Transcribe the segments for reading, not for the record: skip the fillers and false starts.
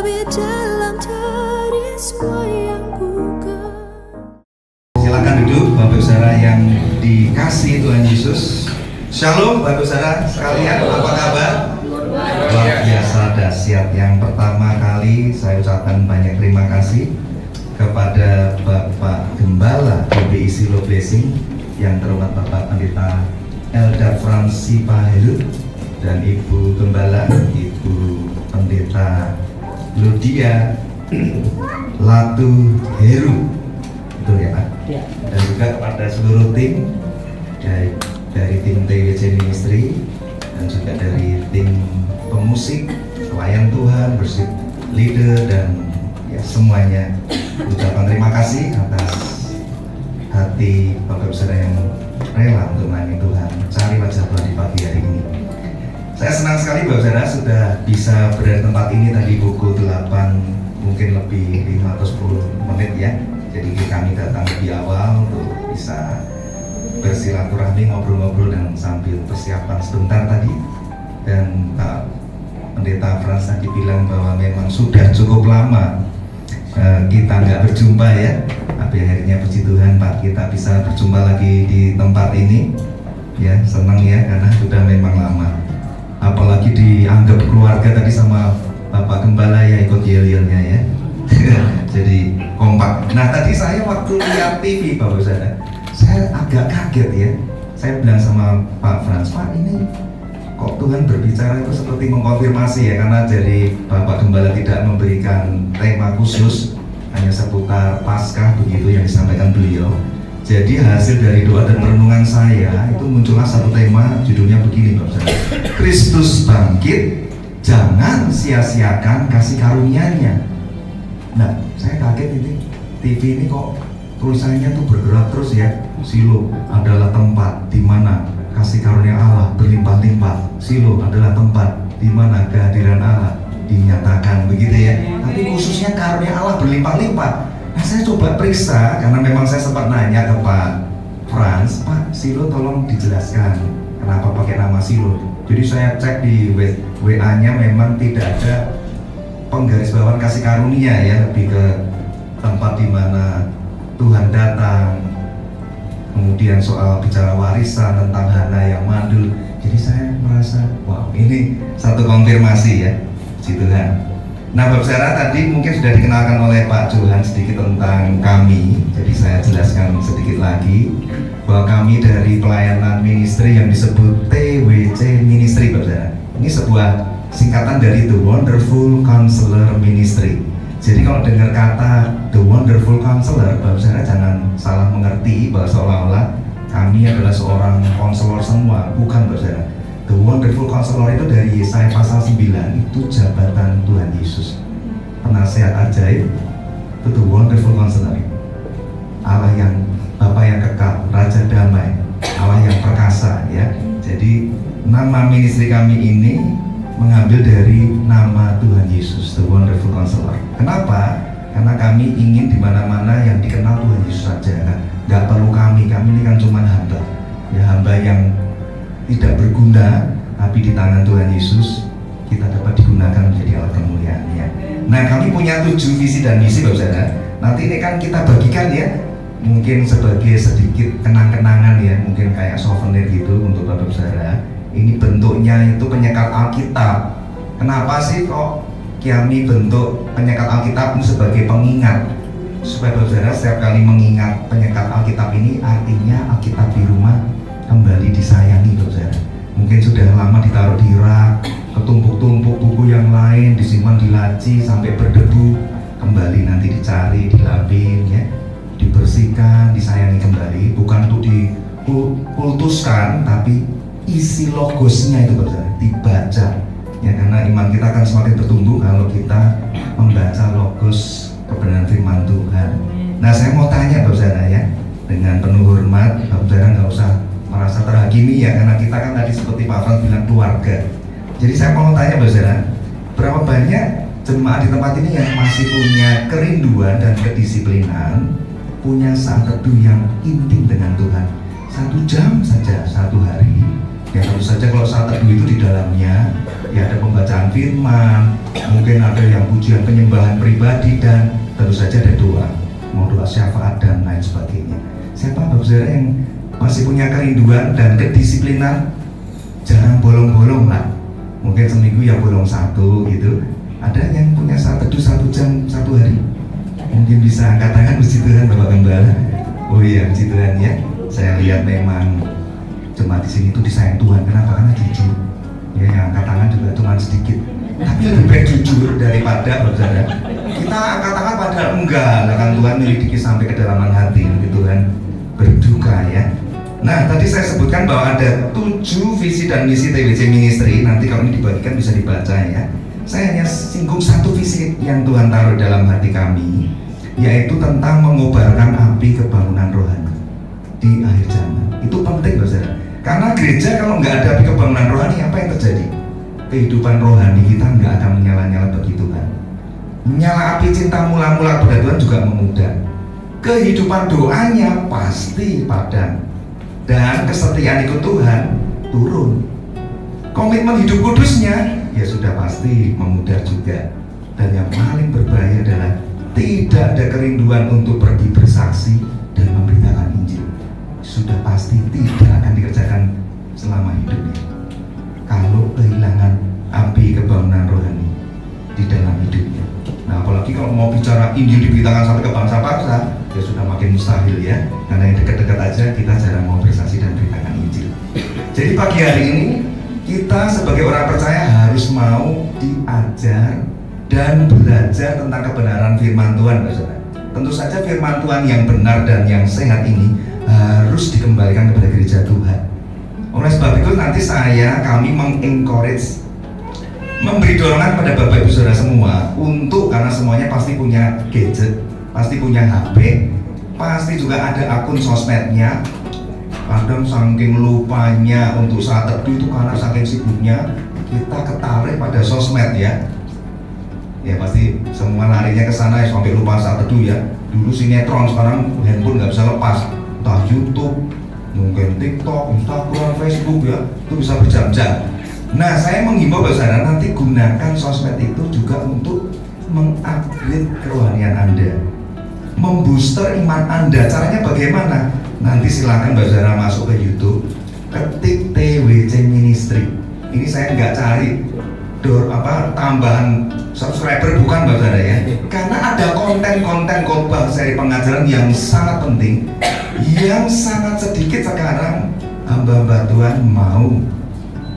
Tapi dalam dari semua yang bukan. Silakan duduk Bapak Saudara yang dikasih Tuhan Yesus. Shalom Bapak Saudara sekalian, apa kabar? Luar biasa dahsyat. Yang pertama kali saya ucapkan banyak terima kasih kepada Bapak Gembala GBI Silo Blessing, yang terhormat Bapak Pendeta Elda Fransi Paheru, dan Ibu Gembala Ibu Pendeta Ludia Latu Heru, betul ya Pak? Ya. Dan juga kepada seluruh tim dari tim TWC Ministry, dan juga dari tim pemusik, pelayan Tuhan, worship leader, dan ya semuanya. Ucapan terima kasih atas hati Bapak Saudara yang rela untuk melayani Tuhan, cari wajah Tuhan di pagi hari ini. Saya senang sekali Bapak Saudara sudah bisa berada di tempat ini tadi pukul 8, mungkin lebih 5 atau 10 menit ya. Jadi kami datang lebih awal untuk bisa bersilaturahmi, ngobrol-ngobrol, dan sambil persiapan sebentar tadi. Dan Pak Pendeta Frans tadi bilang bahwa memang sudah cukup lama kita nggak berjumpa ya. Tapi akhirnya puji Tuhan Pak, kita bisa berjumpa lagi di tempat ini. Ya, senang ya, karena sudah memang lama. Apalagi dianggap keluarga tadi sama Bapak Gembala ya, ikut yel-yelnya ya. Jadi kompak. Nah tadi saya waktu lihat TV Bapak Saudara, saya agak kaget ya. Saya bilang sama Pak Frans, Pak ini kok Tuhan berbicara itu seperti mengkonfirmasi ya, karena dari Bapak Gembala tidak memberikan tema khusus, hanya seputar Paskah begitu yang disampaikan beliau. Jadi hasil dari doa dan renungan saya itu muncullah satu tema, judulnya begini Bapak Saudara, Kristus bangkit, jangan sia-siakan kasih karunia-Nya. Nah, saya kaget ini TV ini kok tulisannya tuh bergerak terus ya. Silo adalah tempat di mana kasih karunia Allah berlimpah-limpah. Silo adalah tempat di mana kehadiran Allah dinyatakan, begitu ya. Tapi khususnya karunia Allah berlimpah-limpah. Nah, saya coba periksa karena memang saya sempat nanya ke Pak Frans, Pak, Silo tolong dijelaskan kenapa pakai nama Silo. Jadi saya cek di WA-nya memang tidak ada penggarisbawahan kasih karunia ya, lebih ke tempat di mana Tuhan datang. Kemudian soal bicara warisan tentang Hana yang mandul. Jadi saya merasa, wow, ini satu konfirmasi ya, puji Tuhan. Nah Bapak Saudara, tadi mungkin sudah dikenalkan oleh Pak Johan sedikit tentang kami. Jadi saya jelaskan sedikit lagi bahwa kami dari pelayanan ministry yang disebut TWC Ministry Bapak Saudara. Ini sebuah singkatan dari The Wonderful Counselor Ministry. Jadi kalau dengar kata The Wonderful Counselor, Bapak Saudara jangan salah mengerti bahwa seolah-olah kami adalah seorang konselor semua. Bukan Bapak Saudara. The Wonderful Counselor itu dari Yesaya pasal 9, itu jabatan Tuhan Yesus. Penasehat ajaib, itu The Wonderful Counselor. Allah yang Bapa yang kekal, Raja damai, Allah yang perkasa ya. Jadi nama ministry kami ini mengambil dari nama Tuhan Yesus, The Wonderful Counselor. Kenapa? Karena kami ingin di mana-mana yang dikenal Tuhan Yesus saja. Nggak perlu kami ini kan cuma hamba. Ya, hamba yang tidak berguna, tapi di tangan Tuhan Yesus kita dapat digunakan menjadi alat kemuliaan-Nya. Nah, kami punya 7 visi dan misi Bapak Saudara. Nanti ini kan kita bagikan ya, mungkin sebagai sedikit kenang-kenangan ya, mungkin kayak souvenir gitu untuk Bapak Saudara. Ini bentuknya itu penyekat Alkitab. Kenapa sih kok kami bentuk penyekat Alkitab ini sebagai pengingat? Supaya Bapak Saudara setiap kali mengingat penyekat Alkitab ini, artinya Alkitab di rumah kembali disayangi Bapak Saudara. Mungkin sudah lama ditaruh di rak, ketumpuk-tumpuk buku yang lain disimpan di laci sampai berdebu, kembali nanti dicari, dilapin ya, dibersihkan, disayangi kembali, bukan untuk dikultuskan, tapi isi logosnya itu Bapak Saudara dibaca ya, karena iman kita akan semakin bertumbuh kalau kita membaca logos kebenaran firman Tuhan. Nah, saya mau tanya Bapak Saudara ya, dengan penuh hormat, Bapak Saudara nggak usah merasa terhakimi ya, karena kita kan tadi seperti Pak Frans bilang keluarga. Jadi saya mau tanya Bapak Saudara, berapa banyak jemaat di tempat ini yang masih punya kerinduan dan kedisiplinan, punya saat teduh yang intim dengan Tuhan, 1 jam saja satu hari, Ya tentu saja kalau saat teduh itu di dalamnya ya ada pembacaan firman, mungkin ada yang pujian penyembahan pribadi, dan tentu saja ada doa, mau doa syafaat dan lain sebagainya. Siapa Bapak Saudara yang masih punya kerinduan dan kedisiplinan, jangan bolong-bolong lah. Mungkin seminggu ya bolong satu gitu. Ada yang punya saat teduh 1 jam 1 hari, mungkin bisa angkat tangan. Puji Tuhan Bapak Gembala. Oh iya, puji Tuhan ya. Saya lihat memang jemaat di sini itu disayang Tuhan. Kenapa? Karena jujur. Ya, yang angkat tangan juga cuma sedikit. Tapi lebih baik jujur daripada saudara kita angkat tangan padahal enggak. Kan Tuhan menyelidiki sampai kedalaman hati. Begitu kan, berduka ya. Nah, tadi saya sebutkan bahwa ada 7 visi dan misi TWC Ministry. Nanti kalau ini dibagikan bisa dibaca ya. Saya hanya singgung 1 visi yang Tuhan taruh dalam hati kami, yaitu tentang mengobarkan api kebangunan rohani di akhir zaman. Itu penting saudara. Karena gereja kalau nggak ada api kebangunan rohani, apa yang terjadi? Kehidupan rohani kita nggak akan menyala-nyala bagi Tuhan. Menyala api cinta mula-mula pada Tuhan juga memudar. Kehidupan doanya pasti padam. Dan kesetiaan ikut Tuhan turun. Komitmen hidup kudusnya ya sudah pasti memudar juga. Dan yang paling berbahaya adalah tidak ada kerinduan untuk pergi bersaksi dan memberitakan Injil. Sudah pasti tidak akan dikerjakan selama hidupnya kalau kehilangan api kebangunan rohani di dalam hidupnya. Nah, apalagi kalau mau bicara Injil diberitakan sampai ke bangsa-bangsa, ya sudah makin mustahil ya. Karena yang dekat-dekat aja kita jarang mau bersaksi dan beritakan Injil. Jadi pagi hari ini kita sebagai orang percaya harus mau diajar dan belajar tentang kebenaran firman Tuhan, saudara. Tentu saja firman Tuhan yang benar dan yang sehat ini harus dikembalikan kepada gereja Tuhan. Oleh sebab itu nanti kami mengencourage, memberi dorongan kepada Bapak Ibu Saudara semua untuk, karena semuanya pasti punya gadget, pasti punya HP, pasti juga ada akun sosmednya. Kadang saking lupanya untuk saat teduh itu karena saking sibuknya kita ketarik pada sosmed ya. Ya pasti semua larinya ke sana ya, sampai lupa saat teduh ya. Dulu sinetron, sekarang handphone nggak bisa lepas. Entah YouTube, mungkin TikTok, Instagram, Facebook ya, itu bisa berjam-jam. Nah, saya menghimbau saudara nanti gunakan sosmed itu juga untuk mengupgrade kerohanian Anda, membooster iman Anda. Caranya bagaimana? Nanti silakan saudara masuk ke YouTube, ketik TWC Ministry. Ini saya nggak cari tambahan subscriber, bukan saudara ya, karena ada konten-konten khotbah seri pengajaran yang sangat penting, yang sangat sedikit sekarang hamba-hamba Tuhan mau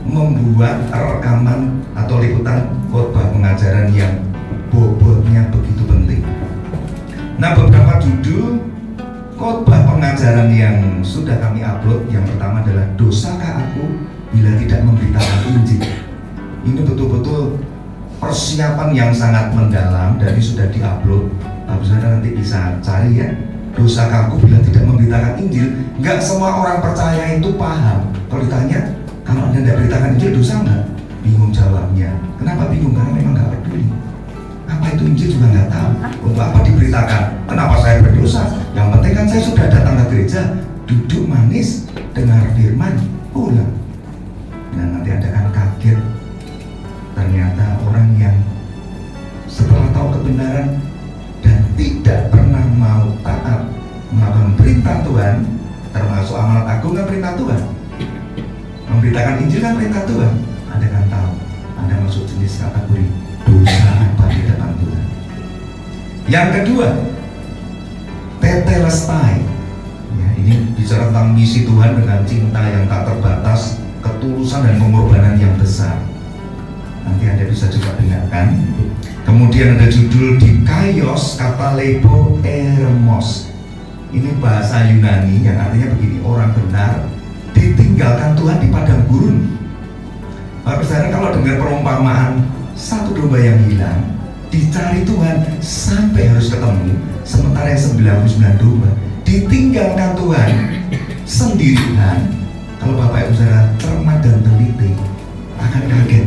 membuat rekaman atau liputan khotbah pengajaran yang bobotnya begitu penting. Nah, beberapa judul khotbah pengajaran yang sudah kami upload, yang pertama adalah dosakah aku bila tidak memberitakan Injil. Ini betul-betul persiapan yang sangat mendalam dan ini sudah diupload. Bapak Saudara nanti bisa cari ya, dosakah aku bila tidak memberitakan Injil. Nggak semua orang percaya itu paham. Kalau ditanya, kalau Anda tidak beritakan Injil dosa nggak? Bingung jawabnya. Kenapa bingung? Karena memang nggak peduli. Apa itu Injil juga nggak tahu. Untuk apa diberitakan? Kenapa saya berdosa? Yang penting kan saya sudah datang ke gereja, duduk manis, dengar firman, pulang. Nah, nanti Anda akan kaget. Ternyata orang yang setelah tahu kebenaran dan tidak pernah mau taat melakukan perintah Tuhan, termasuk amanat agung kan perintah Tuhan, memberitakan Injil kan perintah Tuhan, Anda kan tahu Anda masuk jenis kategori dosa apa di depan Tuhan. Yang kedua, tetelestai ya, ini bicara tentang misi Tuhan dengan cinta yang tak terbatas, ketulusan dan pengorbanan yang besar. Nanti Anda bisa coba dengarkan. Kemudian ada judul Dikaios Katalebo Eremos. Ini bahasa Yunani yang artinya begini, orang benar ditinggalkan Tuhan di padang gurun. Bapak Saudara kalau dengar perumpamaan satu domba yang hilang, dicari Tuhan sampai harus ketemu, sementara yang 99 domba ditinggalkan Tuhan sendirian. Kalau Bapak Ibu Saudara cermat dan teliti akan kaget,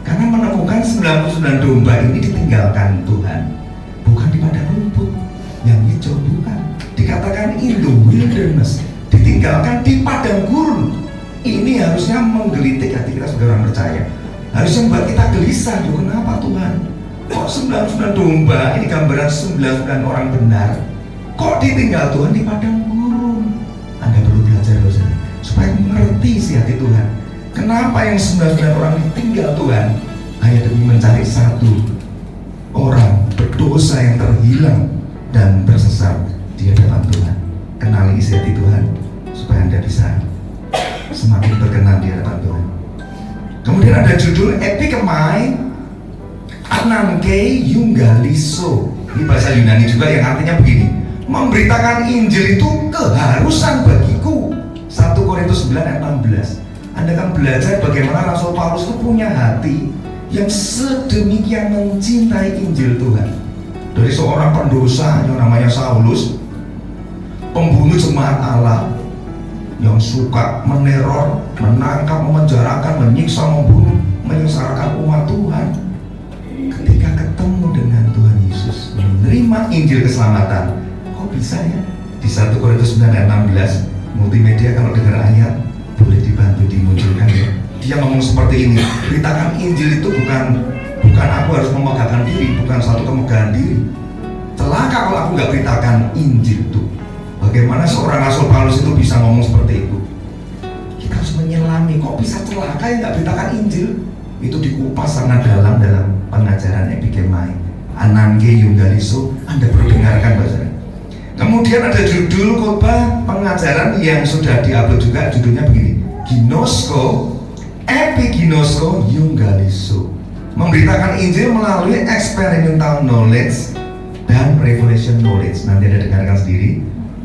karena menemukan 99 domba ini ditinggalkan Tuhan, bukan di padang rumput yang hijau, bukan. Dikatakan in the wilderness, ditinggalkan di padang gurun. Ini harusnya menggelitik hati kita sebagai orang percaya. Harusnya membuat kita gelisah. Kenapa Tuhan? Kok 99 domba, ini gambaran 99 orang benar, kok ditinggal Tuhan di padang gurun? Anda perlu belajar saudara, supaya mengerti isi hati Tuhan. Kenapa yang 99 orang ditinggal Tuhan hanya demi mencari satu orang berdosa yang terhilang dan tersesat di hadapan Tuhan. Kenali isi hati Tuhan supaya Anda bisa semakin berkenan di hadapan Tuhan. Kemudian ada judul Epikemai Ananke Eungaliso. Ini bahasa Yunani juga yang artinya begini: memberitakan Injil itu keharusan bagiku. 1 Korintus 9 ayat 16. Anda kan belajar bagaimana Rasul Paulus itu punya hati yang sedemikian mencintai Injil Tuhan. Dari seorang pendosa yang namanya Saulus, pembunuh jemaat Allah, yang suka meneror, menangkap, memenjarakan, menyiksa, membunuh, menyengsarakan umat Tuhan. Ketika ketemu dengan Tuhan Yesus, menerima Injil keselamatan, kok bisa ya? Di 1 Korintus 9 ayat 16, multimedia kalau dengar ayat boleh dibantu dimunculkan ya. Dia ngomong seperti ini: beritakan Injil itu bukan aku harus memegahkan diri, bukan satu kemegahan diri. Celaka kalau aku nggak beritakan Injil itu. Bagaimana seorang Rasul Paulus itu bisa ngomong seperti itu? Kita harus menyelami, kok bisa celaka yang nggak beritakan Injil? Itu dikupas sangat dalam pengajaran Epikemai Ananke Eungaliso. Anda perlu dengarkan bahasa. Kemudian ada judul khotbah pengajaran yang sudah diupload juga, judulnya begini: Ginosko Epiginosko Eungaliso, memberitakan Injil melalui experimental knowledge dan revelation knowledge. Nanti Anda dengarkan sendiri.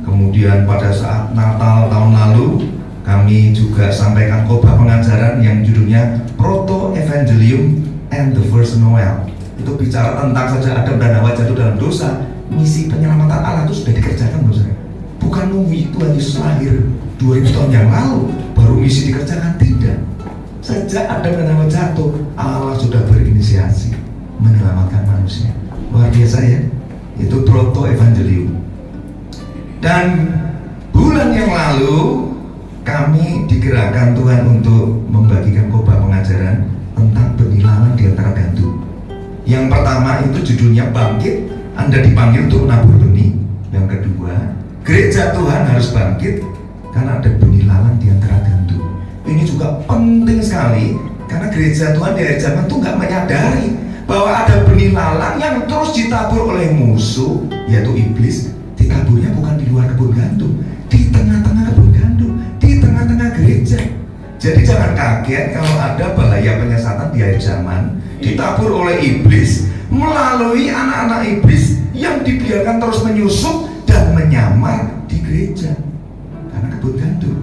Kemudian pada saat Natal tahun lalu, kami juga sampaikan khotbah pengajaran yang judulnya Proto Evangelium and the First Noel. Itu bicara tentang sejak Adam dan Hawa jatuh dalam dosa, misi penyelamatan Allah itu sudah dikerjakan, saudara. Bukan nunggu Tuhan Yesus lahir 2000 tahun yang lalu baru misi dikerjakan, tidak. Sejak Adam dan Hawa jatuh, Allah sudah berinisiasi menyelamatkan manusia. Luar biasa ya. Itu Proto Evangelium. Dan bulan yang lalu kami digerakkan Tuhan untuk membagikan khotbah pengajaran tentang benih lalang di antara gandum. Yang pertama itu judulnya Bangkit, Anda dipanggil untuk menabur benih. Yang kedua, gereja Tuhan harus bangkit karena ada benih lalang di antara gandum. Ini juga penting sekali karena gereja Tuhan di akhir zaman itu nggak menyadari bahwa ada benih lalang yang terus ditabur oleh musuh, yaitu iblis. Ditaburnya bukan di luar kebun gandum, di tengah-tengah kebun gandum, di tengah-tengah gereja. Jadi jangan kaget kalau ada bahaya penyesatan di akhir zaman ditabur oleh iblis melalui anak-anak iblis yang dibiarkan terus menyusup dan menyamar di gereja. Karena kebun gandum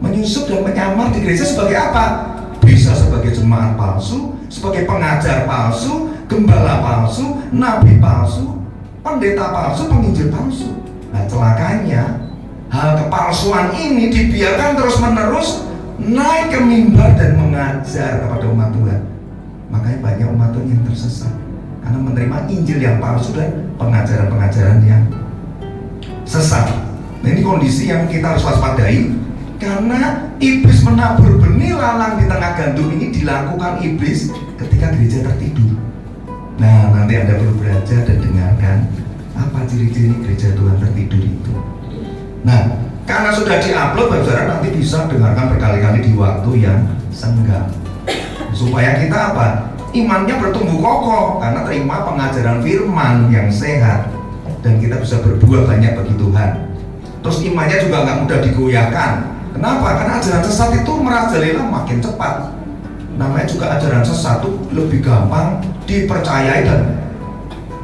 menyusup dan menyamar di gereja sebagai apa? Bisa sebagai jemaat palsu, sebagai pengajar palsu, gembala palsu, nabi palsu, pendeta palsu, penginjil palsu. Nah, celakanya hal kepalsuan ini dibiarkan terus-menerus naik ke mimbar dan mengajar kepada umat Tuhan. Makanya banyak umat Tuhan yang tersesat karena menerima Injil yang palsu dan pengajaran-pengajaran yang sesat. Nah, ini kondisi yang kita harus waspadai karena iblis menabur benih lalang di tengah gandum ini dilakukan iblis ketika gereja tertidur. Nah, nanti Anda perlu belajar dan dengarkan apa ciri-ciri gereja Tuhan tertidur itu. Nah, karena sudah diupload, saudara nanti bisa dengarkan berkali-kali di waktu yang senggang. Supaya kita apa? Imannya bertumbuh kokoh karena terima pengajaran firman yang sehat dan kita bisa berbuah banyak bagi Tuhan. Terus imannya juga nggak mudah digoyahkan. Kenapa? Karena ajaran sesat itu merajalela makin cepat. Namanya juga ajaran sesat itu lebih gampang dipercayai dan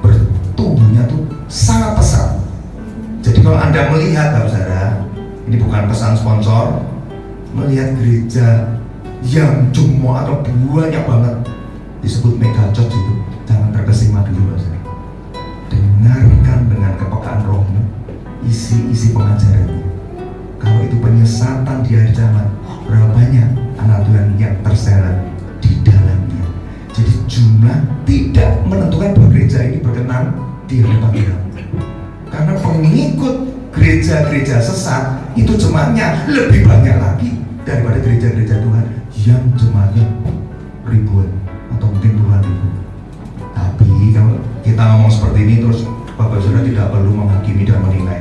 bertumbuhnya tuh sangat pesat. Jadi kalau Anda melihat, saudara, ini bukan pesan sponsor, melihat gereja yang jumlah atau banyak banget disebut mega church itu, jangan terkesima dulu, saudara. Dengarkan dengan kepekaan rohmu isi pengajarannya. Kalau itu penyesatan di akhir zaman, berapa banyak anak Tuhan yang terseret di dalamnya. Jadi jumlah tidak menentukan bahwa gereja ini berkenan di hadapan Tuhan. Karena pengikut gereja-gereja sesat itu jemaatnya lebih banyak lagi daripada gereja-gereja Tuhan yang jemaatnya ribuan atau mungkin puluhan ribu. Tapi kalau kita ngomong seperti ini terus Bapak Saudara tidak perlu menghakimi dan menilai.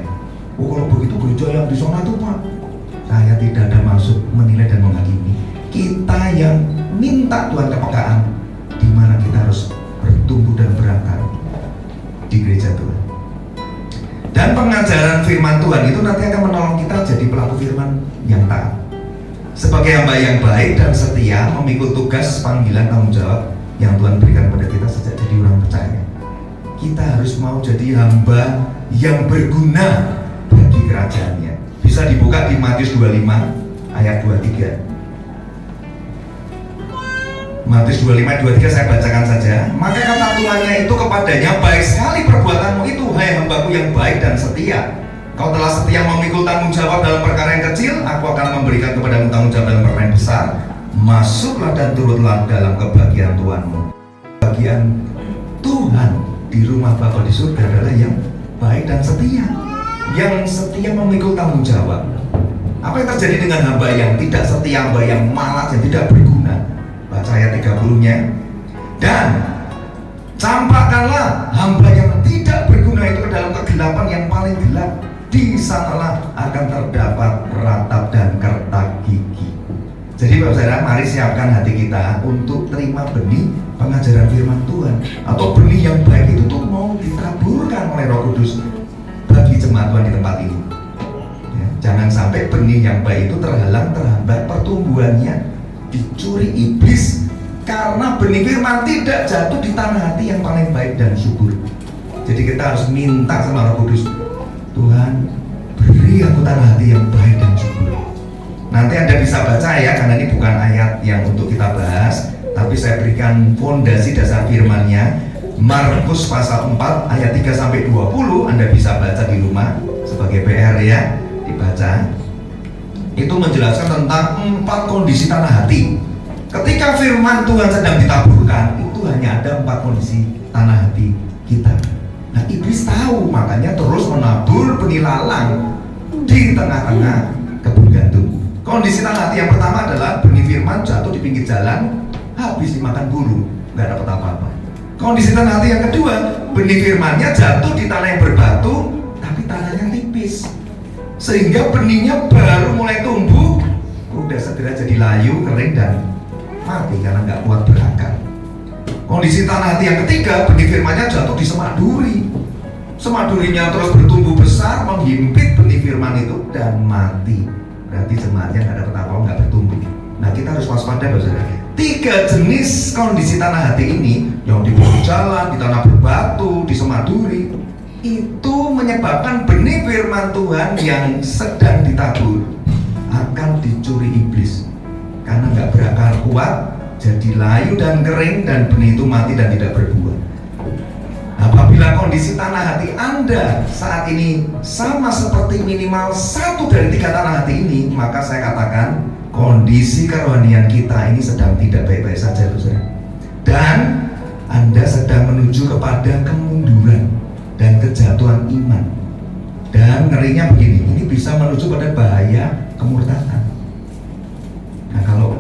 Oh kalau begitu gereja yang di sana tuh Pak, saya tidak ada maksud menilai dan menghakimi. Kita yang minta Tuhan kepekaan di mana kita harus bertumbuh dan berakar di gereja Tuhan. Dan pengajaran firman Tuhan itu nanti akan menolong kita jadi pelaku firman yang taat. Sebagai hamba yang baik dan setia memikul tugas panggilan tanggung jawab yang Tuhan berikan kepada kita sejak jadi orang percaya. Kita harus mau jadi hamba yang berguna bagi kerajaannya. Bisa dibuka di Matius 25 ayat 23. Matius 25 ayat 23 saya bacakan saja. Maka kata tuannya itu kepadanya, baik sekali perbuatanmu itu, hai hambaku yang baik dan setia. Kau telah setia memikul tanggung jawab dalam perkara yang kecil, aku akan memberikan kepadamu tanggung jawab dalam perkara yang besar. Masuklah dan turutlah dalam kebahagiaan Tuhanmu. Bagian Tuhan di rumah Bapa di surga adalah yang baik dan setia, yang setia memikul tanggung jawab. Apa yang terjadi dengan hamba yang tidak setia, hamba yang malas, yang tidak berguna? Baca ayat 30-nya. Dan campakkanlah hamba yang tidak berguna itu ke dalam kegelapan yang paling gelap. Di sanalah akan terdapat ratap dan kertak gigi. Jadi Bapak Saudara, mari siapkan hati kita untuk terima benih pengajaran firman Tuhan, atau benih yang baik itu tuh mau ditaburkan oleh Roh Kudus bagi jemaat Tuhan di tempat ini. Ya, jangan sampai benih yang baik itu terhalang, terhambat pertumbuhannya, dicuri iblis karena benih firman tidak jatuh di tanah hati yang paling baik dan subur. Jadi kita harus minta sama Roh Kudus, Tuhan beri aku tanah hati yang baik dan subur. Nanti Anda bisa baca ya, karena ini bukan ayat yang untuk kita bahas, tapi saya berikan fondasi dasar firman-Nya. Markus pasal 4 ayat 3-20 Anda bisa baca di rumah sebagai PR ya, dibaca. Itu menjelaskan tentang 4 kondisi tanah hati. Ketika firman Tuhan sedang ditaburkan, itu hanya ada 4 kondisi tanah hati kita. Nah, iblis tahu, makanya terus menabur benih lalang di tengah-tengah kebun gandum. Kondisi tanah hati yang pertama adalah benih firman jatuh di pinggir jalan, habis dimakan burung, nggak dapat apa-apa. Kondisi tanah hati yang kedua, benih firmannya jatuh di tanah yang berbatu, tapi tanahnya tipis, sehingga benihnya baru mulai tumbuh, udah segera jadi layu, kering dan mati karena nggak kuat berakar. Kondisi tanah hati yang ketiga, benih firmannya jatuh di semak duri. Semak durinya terus bertumbuh besar, menghimpit benih firman itu dan mati. Berarti jemaatnya nggak dapat apa-apa, nggak bertumbuh. Nah, kita harus waspada, Saudara. 3 jenis kondisi tanah hati ini, yang di pinggir jalan, di tanah berbatu, di semak duri, itu menyebabkan benih firman Tuhan yang sedang ditabur akan dicuri iblis karena nggak berakar kuat, jadi layu dan kering, dan benih itu mati dan tidak berbuah. Apabila kondisi tanah hati Anda saat ini sama seperti minimal 1 dari 3 tanah hati ini, maka saya katakan kondisi kerohanian kita ini sedang tidak baik-baik saja, saudara. Dan Anda sedang menuju kepada kemunduran dan kejatuhan iman. Dan ngerinya begini, ini bisa menuju pada bahaya kemurtadan. Nah, kalau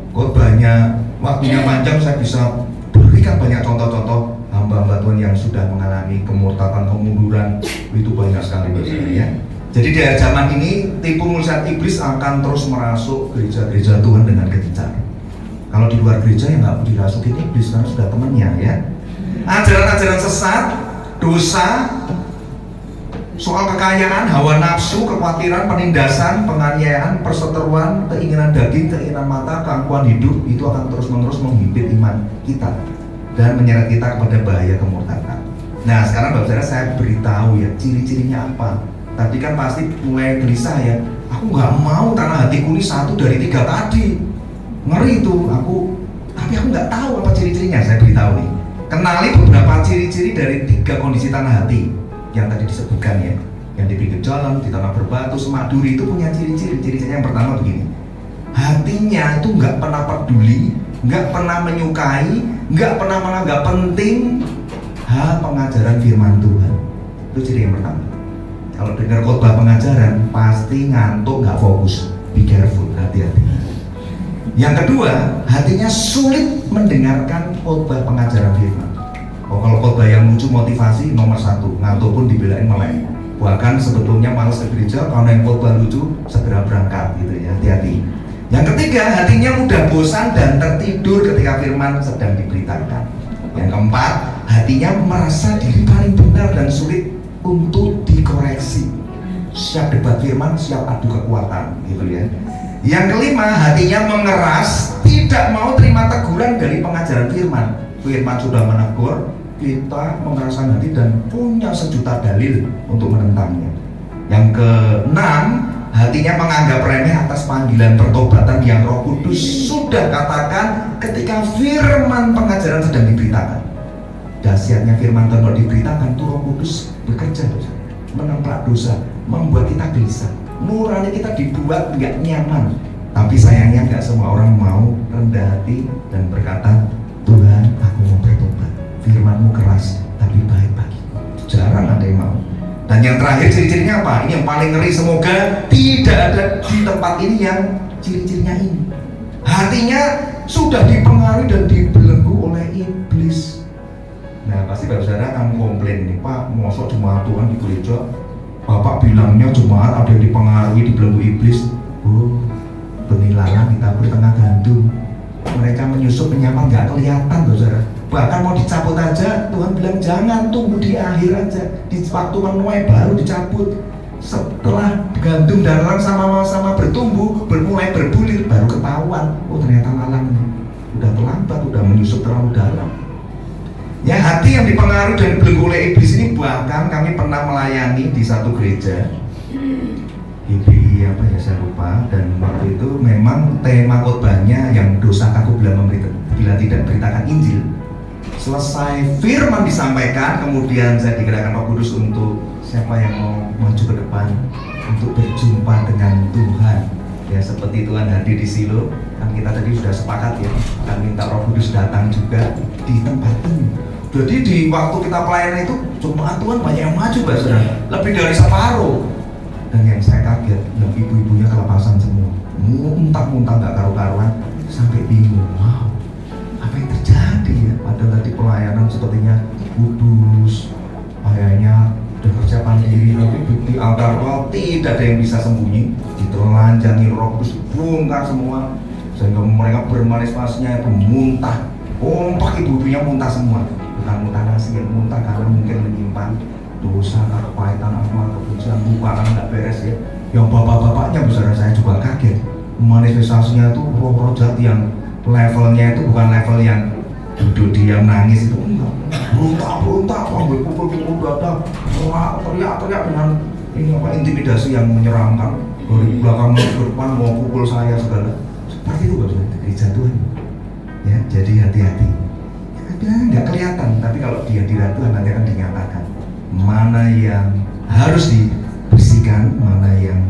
khotbahnya waktunya panjang, saya bisa berikan banyak contoh-contoh hamba-hamba Tuhan yang sudah mengalami kemurtadan, kemunduran, itu banyak sekali, saudara ya. Jadi di akhir zaman ini tipu muslihat iblis akan terus merasuk gereja-gereja Tuhan dengan kejar. Kalau di luar gereja ya nggak dirasukin iblis karena sudah temannya ya. Ajaran-ajaran sesat, dosa, soal kekayaan, hawa nafsu, kekhawatiran, penindasan, penganiayaan, perseteruan, keinginan daging, keinginan mata, keangkuhan hidup, itu akan terus-menerus menghimpit iman kita dan menyeret kita kepada bahaya kemurtadan. Nah, sekarang Bapak Saudara, saya beritahu ya ciri-cirinya apa. Tadi kan pasti mulai gelisah ya, aku nggak mau tanah hatiku ini 1 dari 3 tadi, ngeri itu aku, tapi aku nggak tahu apa ciri-cirinya. Saya beritahu nih, kenali beberapa ciri-ciri dari 3 kondisi tanah hati yang tadi disebutkan ya, yang di pinggir jalan, di tanah berbatu, semak duri, itu punya ciri-ciri. Ciri-cirinya yang pertama begini, hatinya itu nggak pernah peduli, nggak pernah menyukai, nggak pernah menganggap penting hal pengajaran firman Tuhan. Itu ciri yang pertama. Kalau dengar khotbah pengajaran pasti ngantuk, nggak fokus. Be careful, hati hati-hati. Yang kedua, hatinya sulit mendengarkan khotbah pengajaran firman. Kalau khotbah yang lucu motivasi nomor 1, ngantuk pun dibelain melek. Bahkan sebetulnya malas ke gereja karena yang khotbah lucu segera berangkat gitu ya, hati-hati. Yang ketiga, hatinya mudah bosan dan tertidur ketika firman sedang diberitakan. Yang keempat, hatinya merasa diri paling benar dan sulit untuk dikoreksi. Siap debat firman, siap adu kekuatan gitu ya. Yang kelima, hatinya mengeras, tidak mau terima teguran dari pengajaran firman. Firman sudah menegur, kita mengeraskan hati dan punya sejuta dalil untuk menentangnya. Yang keenam, hatinya menganggap remeh atas panggilan pertobatan yang Roh Kudus sudah katakan ketika firman pengajaran sedang diberitakan. Dahsyatnya firman kalau diberitakan tuh Roh Kudus bekerja, menemprak dosa, membuat kita gelisah, nurani kita dibuat nggak nyaman. Tapi sayangnya nggak semua orang mau rendah hati dan berkata, Tuhan, aku mau bertobat. Firman-Mu keras tapi baik bagiku. Jarang ada yang mau. Dan yang terakhir ciri-cirinya apa? Ini yang paling ngeri, semoga tidak ada di tempat ini yang ciri-cirinya ini. Hatinya sudah dipengaruhi dan dibelenggu oleh iblis. Nah, pasti Bapak Saudara akan komplain nih, Pak, mosok jemaat Tuhan di gereja, Bapak bilangnya jemaat ada yang dipengaruhi, dibelenggu iblis. Oh, benilalang ditabur tengah gandum. Mereka menyusup menyamar nggak kelihatan, Bapak Saudara. Bahkan mau dicabut aja, Tuhan bilang jangan, tunggu di akhir aja, di waktu menuai baru dicabut. Setelah gandum dan lalang sama-sama bertumbuh, mulai berbulir, baru ketahuan, oh ternyata lalangnya udah terlambat, udah menyusup terlalu dalam. Ya, hati yang dipengaruhi dan dibelenggu oleh iblis ini, bahkan kami pernah melayani di satu gereja GBI apa ya saya lupa, dan waktu itu memang tema khotbahnya yang dosa kaku bila tidak beritakan Injil. Selesai firman disampaikan, kemudian saya digerakkan Roh Kudus untuk siapa yang mau maju ke depan untuk berjumpa dengan Tuhan. Ya, seperti Tuhan hadir di Silo, kan kita tadi sudah sepakat ya, akan minta Roh Kudus datang juga di tempat ini. Jadi di waktu kita pelayanan itu jemaat Tuhan banyak yang maju, Mbak Saudara, lebih dari separuh. Dan yang saya kaget, yang ibu-ibunya kelepasan semua, muntah-muntah nggak karu-karuan, sampai bingung, wow, apa yang terjadi ya? Padahal tadi pelayanan sepertinya kudus, kayaknya udah kerja mandiri, tapi di altar Roh tidak ada yang bisa sembunyi, ditelanjangi Roh Kudus, bongkar semua, sehingga mereka bermanis-manisnya itu muntah, kompak, ibu-ibunya muntah semua. Bukan muntah nasi, yang muntah karena mungkin menyimpan dosa, kepahitan, amal, kebencian, lupa karena nggak beres ya. Yang bapak-bapaknya, besar saya juga kaget, manifestasinya itu roh-roh jahat yang levelnya itu bukan level yang duduk diam nangis, itu enggak, berontak-berontak, pukul-pukul dada, teriak-teriak dengan ini apa, intimidasi yang menyeramkan, dari belakang ke depan mau pukul saya segala. Seperti itu Bapak, gereja Tuhan ya. Jadi hati-hati, nggak kelihatan, tapi kalau di hadirat Tuhan nanti akan dinyatakan mana yang harus dibersihkan, mana yang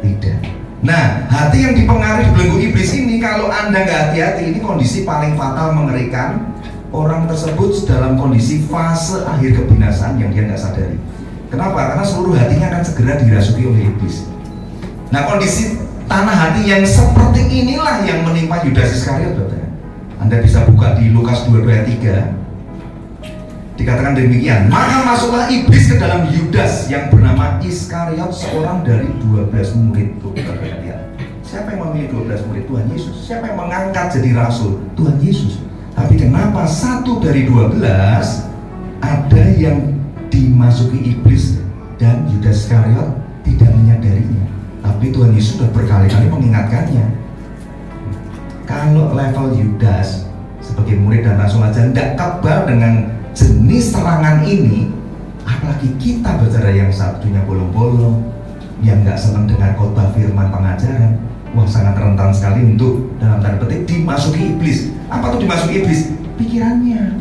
tidak. Nah, hati yang dipengaruhi dibelenggu iblis ini, kalau Anda nggak hati-hati, ini kondisi paling fatal, mengerikan. Orang tersebut dalam kondisi fase akhir kebinasaan yang dia nggak sadari. Kenapa? Karena seluruh hatinya akan segera dirasuki oleh iblis. Nah, kondisi tanah hati yang seperti inilah yang menimpa Yudas Iskariot, Bapak. Anda bisa buka di Lukas 22:3. Dikatakan demikian, maka masuklah iblis ke dalam Yudas yang bernama Iskariot, seorang dari 12 murid. Siapa yang memilih 12 murid? Tuhan Yesus. Siapa yang mengangkat jadi rasul? Tuhan Yesus. Tapi kenapa satu dari 12 ada yang dimasuki iblis dan Yudas Iskariot tidak menyadarinya? Tapi Tuhan Yesus sudah berkali-kali mengingatkannya. Kalau level Yudas sebagai murid dan rasul aja tidak kebal dengan jenis serangan ini, apalagi kita Saudara yang satunya bolong-bolong, yang nggak senang dengar khotbah firman pengajaran, wah sangat rentan sekali untuk dalam tanda petik dimasuki iblis. Apa tuh dimasuki iblis? Pikirannya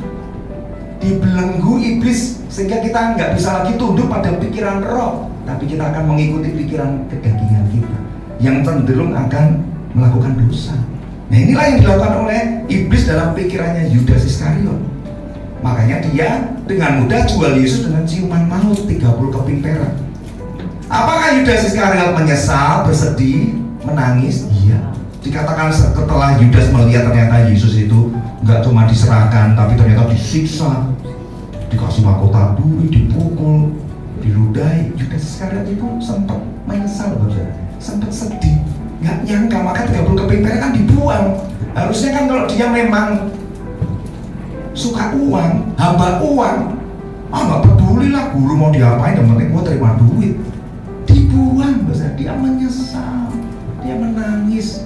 dibelenggu iblis, sehingga kita nggak bisa lagi tunduk pada pikiran roh, tapi kita akan mengikuti pikiran kedagingan kita yang cenderung akan melakukan dosa. Nah, inilah yang dilakukan oleh iblis dalam pikirannya Yudas Iskariot. Makanya dia dengan mudah jual Yesus dengan ciuman maut 30 keping perak. Apakah Yudas Iskariot menyesal, bersedih? menangis? Iya. Dikatakan setelah Yudas melihat ternyata Yesus itu nggak cuma diserahkan, tapi ternyata disiksa, dikasih mahkota duri, dipukul, diludahi. Yudas Iskariot itu sempat menyesal, sempat sedih, nggak nyangka, maka 30 keping perak kan dibuang. Harusnya kan kalau dia memang suka uang, hamba uang, nggak peduli lah guru mau diapain, yang penting gua terima duit. Dibuang, dia menyesal, dia menangis.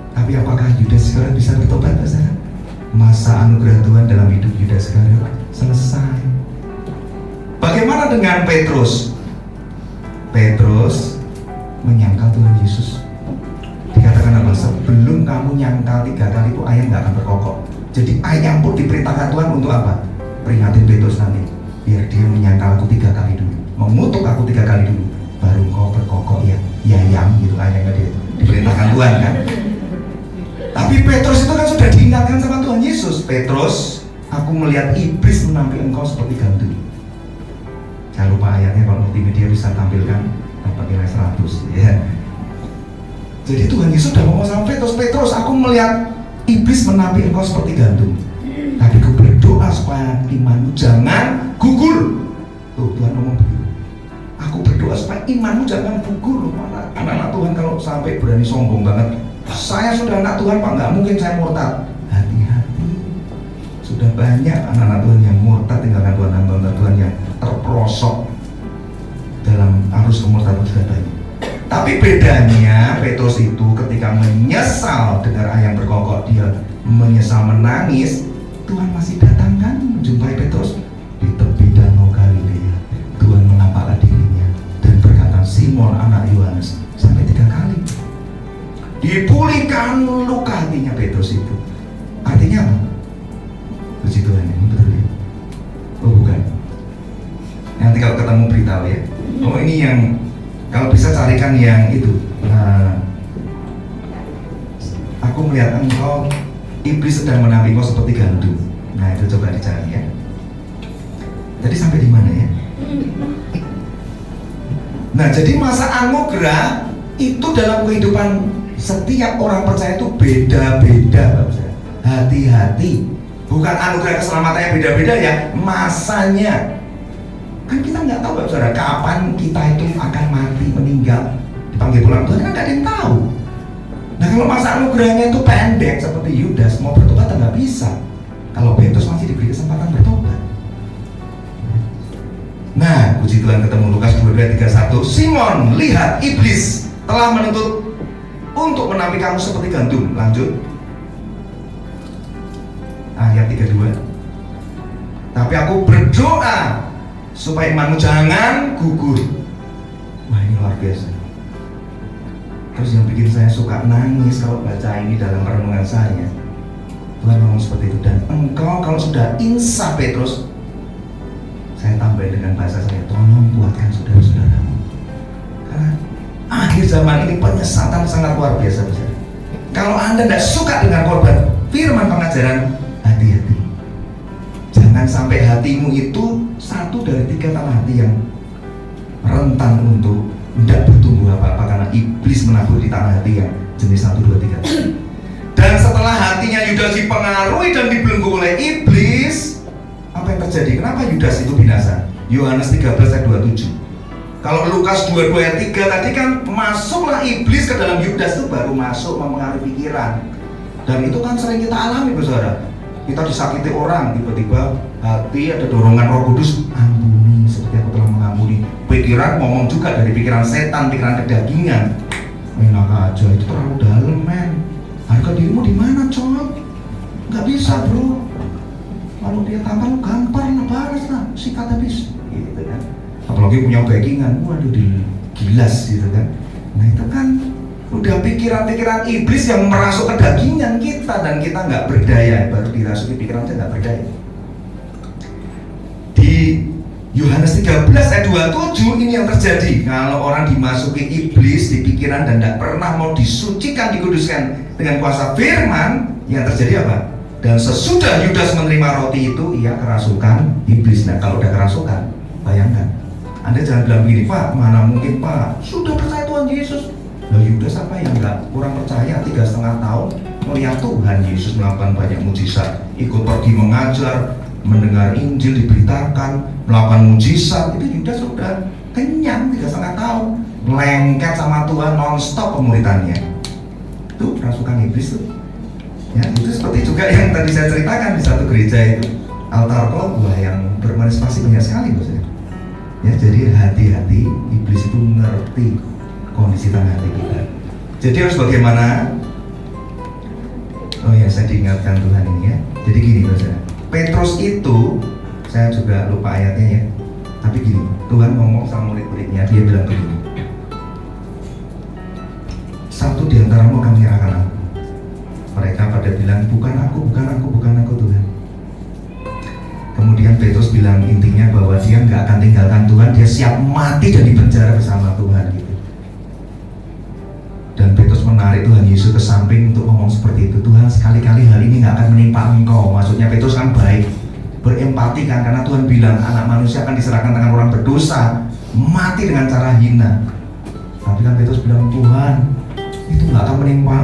Tapi apakah Yudas Iskariot bisa bertobat, saudara? Masa anugerah Tuhan dalam hidup Yudas Iskariot selesai. Bagaimana dengan Petrus? Petrus menyangkal Tuhan Yesus. Dikatakan apa? Sebelum kamu nyangkal 3 kali itu ayam nggak akan berkokok. Jadi ayam pun diperintahkan Tuhan untuk apa? Peringatin Petrus nanti, biar dia menyangkal aku 3 kali dulu, mengutuk aku 3 kali dulu, baru kau berkokok ya ayam gitu. Ayamnya dia diperintahkan Tuhan kan. Tapi Petrus itu kan sudah diingatkan sama Tuhan Yesus. Petrus, aku melihat iblis menampil engkau seperti gandum. Jangan lupa ayatnya, kalau multimedia bisa tampilkan dapat nilai 100 ya. Jadi Tuhan Yesus sudah ngomong sama Petrus, Petrus, aku melihat iblis menampil engkau seperti gandum. Tapi aku berdoa supaya imanmu jangan gugur. Tuh Tuhan ngomong begitu. Aku berdoa supaya imanmu jangan gugur. Mana anak-anak Tuhan kalau sampai berani sombong banget, saya sudah anak Tuhan Pak, nggak mungkin saya murtad. Hati-hati. Sudah banyak anak-anak Tuhan yang murtad, tinggalkan Tuhan, hamba Tuhan yang terperosok dalam arus kemurtadan sudah banyak. Tapi bedanya Petrus itu ketika menyesal dengar ayam berkokok, dia menyesal menangis, Tuhan masih datang kan menjumpai Petrus di tepi danau Galilea. Tuhan menampakkan dirinya dan berkata, Simon anak Yohanes, sampai 3 kali. Dipulihkan luka hatinya Petrus itu. Artinya apa? Puji Tuhan, ini betul ya? Oh bukan. Nanti kalau ketemu beritahu ya. Oh ini yang, kalau bisa carikan yang itu. Aku melihat engkau, iblis sedang menampil engkau seperti gandum. Nah itu coba dicari ya. Jadi sampai di mana ya? Nah jadi masa anugerah itu dalam kehidupan setiap orang percaya itu beda-beda, Bapak. Hati-hati, bukan anugerah keselamatannya beda-beda ya, masanya. Kan kita nggak tahu, Bapak Saudara, kapan kita itu akan mati, meninggal, dipanggil pulang Tuhan, kan nggak ada yang tahu. Nah kalau masa anugerahnya itu pendek seperti Yudas, mau bertobat nggak bisa. Kalau Petrus masih diberi kesempatan bertobat. Nah, puji Tuhan ketemu Lukas 22:31. Simon, lihat iblis telah menuntut untuk menampil kamu seperti gandum. Lanjut ayat 32. Tapi aku berdoa supaya imanmu jangan gugur. Wah ini luar biasa. Terus yang bikin saya suka nangis kalau baca ini dalam renungan saya, Tuhan ngomong seperti itu. Dan engkau kalau sudah insaf Petrus, saya tambahin dengan bahasa saya, tolong buatkan saudara-saudaramu. Karena akhir zaman ini penyesatan sangat luar biasa. Kalau Anda tidak suka dengan korban firman pengajaran, hati-hati. Jangan sampai hatimu itu satu dari 3 tanah hati yang rentan untuk tidak bertumbuh apa-apa karena iblis menabur di tanah hati yang jenis 1, 2, 3. Dan setelah hatinya Yudas dipengaruhi dan dibelenggu oleh iblis, apa yang terjadi? Kenapa Yudas itu binasa? Yohanes 13 ayat 27. Kalau Lukas 22 ayat 3 tadi kan masuklah iblis ke dalam Yudas, itu baru masuk mempengaruhi pikiran. Dan itu kan sering kita alami, saudara. Kita disakiti orang, tiba-tiba hati ada dorongan Roh Kudus, ampuni seperti aku telah mengampuni. Pikiran ngomong juga dari pikiran setan, pikiran kedagingan. Enak aja, itu terlalu dalam, men. Harga dirimu di mana, coy? Nggak bisa, bro. Kalau dia tampar, lu gampar lah, balas lah, sikat habis, gitu kan. Apalagi punya backingan, waduh, digilas gitu kan. Nah itu kan udah pikiran-pikiran iblis yang merasuk ke dagingan kita, dan kita nggak berdaya, baru dirasuki pikiran kita nggak berdaya. Di Yohanes 13 ayat 27 ini yang terjadi. Kalau orang dimasuki iblis di pikiran dan tidak pernah mau disucikan, dikuduskan dengan kuasa firman, yang terjadi apa? Dan sesudah Yudas menerima roti itu, ia kerasukan iblis. Nah kalau udah kerasukan, bayangkan, Anda jangan bilang begini, Pak, mana mungkin Pak, sudah percaya Tuhan Yesus, Nah, Yudas apa yang nggak kurang percaya 3,5 tahun melihat Tuhan Yesus melakukan banyak mujizat, ikut pergi mengajar, mendengar Injil diberitakan, melakukan mujizat. Itu Yudas sudah kenyang 3,5 tahun, lengket sama Tuhan nonstop pemuritannya. Itu rasukan iblis tuh. Ya, itu seperti juga yang tadi saya ceritakan di satu gereja itu, altar khotbah yang bermanifestasi banyak sekali, bos ya. Ya, jadi hati-hati, iblis itu ngerti kondisi tanah hati kita. Jadi harus bagaimana? Oh ya, saya diingatkan Tuhan ini ya. Jadi gini, bos ya. Petrus itu, saya juga lupa ayatnya ya. Tapi gini, Tuhan ngomong sama murid-muridnya, dia bilang begini. Satu di antaramu akan menyerahkan aku. Mereka pada bilang, bukan aku Tuhan. Kemudian Petrus bilang intinya bahwa dia nggak akan tinggalkan Tuhan, dia siap mati dan dipenjara bersama Tuhan gitu. Dan Petrus menarik Tuhan Yesus ke samping untuk ngomong seperti itu. Tuhan, sekali-kali hal ini nggak akan menimpa engkau. Maksudnya Petrus kan baik, berempati kan, karena Tuhan bilang anak manusia akan diserahkan tangan orang berdosa, mati dengan cara hina. Tapi kan Petrus bilang, Tuhan, itu nggak akan menimpa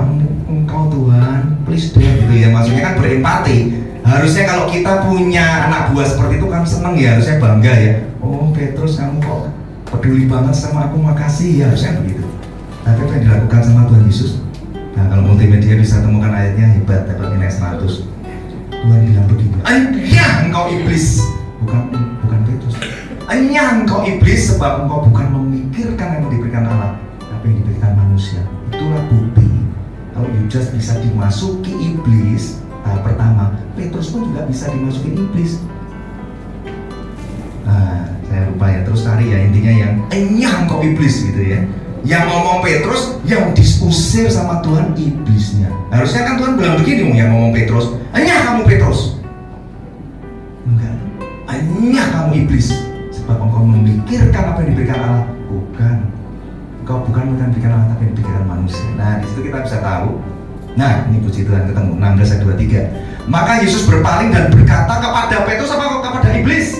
engkau Tuhan, please deh gitu ya. Maksudnya kan berempati. Harusnya kalau kita punya anak buah seperti itu kan seneng ya, harusnya bangga ya. Oh Petrus, kamu kok peduli banget sama aku, makasih ya, harusnya begitu. Tapi apa yang dilakukan sama Tuhan Yesus? Nah, kalau multimedia bisa temukan ayatnya, hebat, dapat nilai 100. Tuhan bilang begini, "Anya engkau iblis." Bukan Petrus. "Anya engkau iblis, sebab engkau bukan memikirkan yang diberikan Allah, tapi yang diberikan manusia." Itulah bukti kalau Yudas bisa dimasuki iblis. Tahap pertama, Petrus pun juga bisa dimasuki iblis. Nah, saya lupa ya, terus cari ya intinya yang "Anya engkau iblis" gitu ya. Yang ngomong Petrus, yang diusir sama Tuhan iblisnya. Harusnya kan Tuhan bilang begini, yang ngomong Petrus, "Anya kamu Petrus." Enggak, "Anya kamu iblis, sebab engkau memikirkan apa yang diberikan Allah." Bukan, engkau bukan memberikan Allah, tapi yang diberikan manusia. Nah, di situ kita bisa tahu. Nah, ini puji Tuhan ketemu 16 ayat 23. Maka Yesus berpaling dan berkata kepada Petrus apa kepada iblis?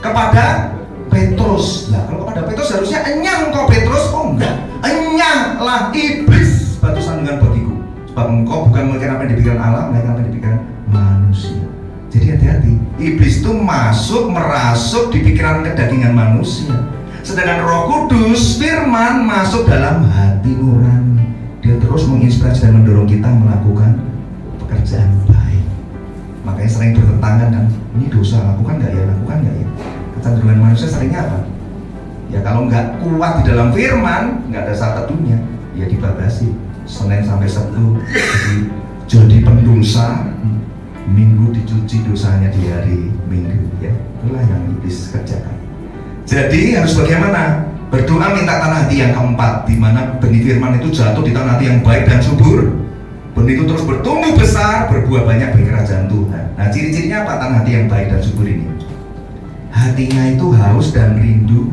Kepada Petrus. Nah, kalau kepada Petrus harusnya "Enya engkau Petrus." Oh enggak, "Enya lah iblis, batu sandungan bagiku, sebab engkau bukan memikirkan apa yang diberikan Allah, melainkan apa yang diberikan manusia." Jadi hati-hati, iblis itu merasuk di pikiran kedagingan manusia. Sedangkan Roh Kudus, firman, masuk dalam hati nurani. Dia terus menginspirasi dan mendorong kita melakukan pekerjaan baik. Makanya sering bertentangan kan, ini dosa, lakukan nggak ya, lakukan nggak ya. Kecenderungan manusia seringnya apa? Ya kalau nggak kuat di dalam firman, nggak ada saat teduhnya, ya dibabasi. Senin sampai Sabtu jadi pendosa, Minggu dicuci dosanya di hari Minggu, ya itulah yang iblis kerjakan. Jadi harus bagaimana? Berdoa minta tanah hati yang keempat, di mana benih firman itu jatuh di tanah hati yang baik dan subur. Benih itu terus bertumbuh besar, berbuah banyak bagi kerajaan Tuhan. Nah, ciri-cirinya apa tanah hati yang baik dan subur ini? Hatinya itu haus dan rindu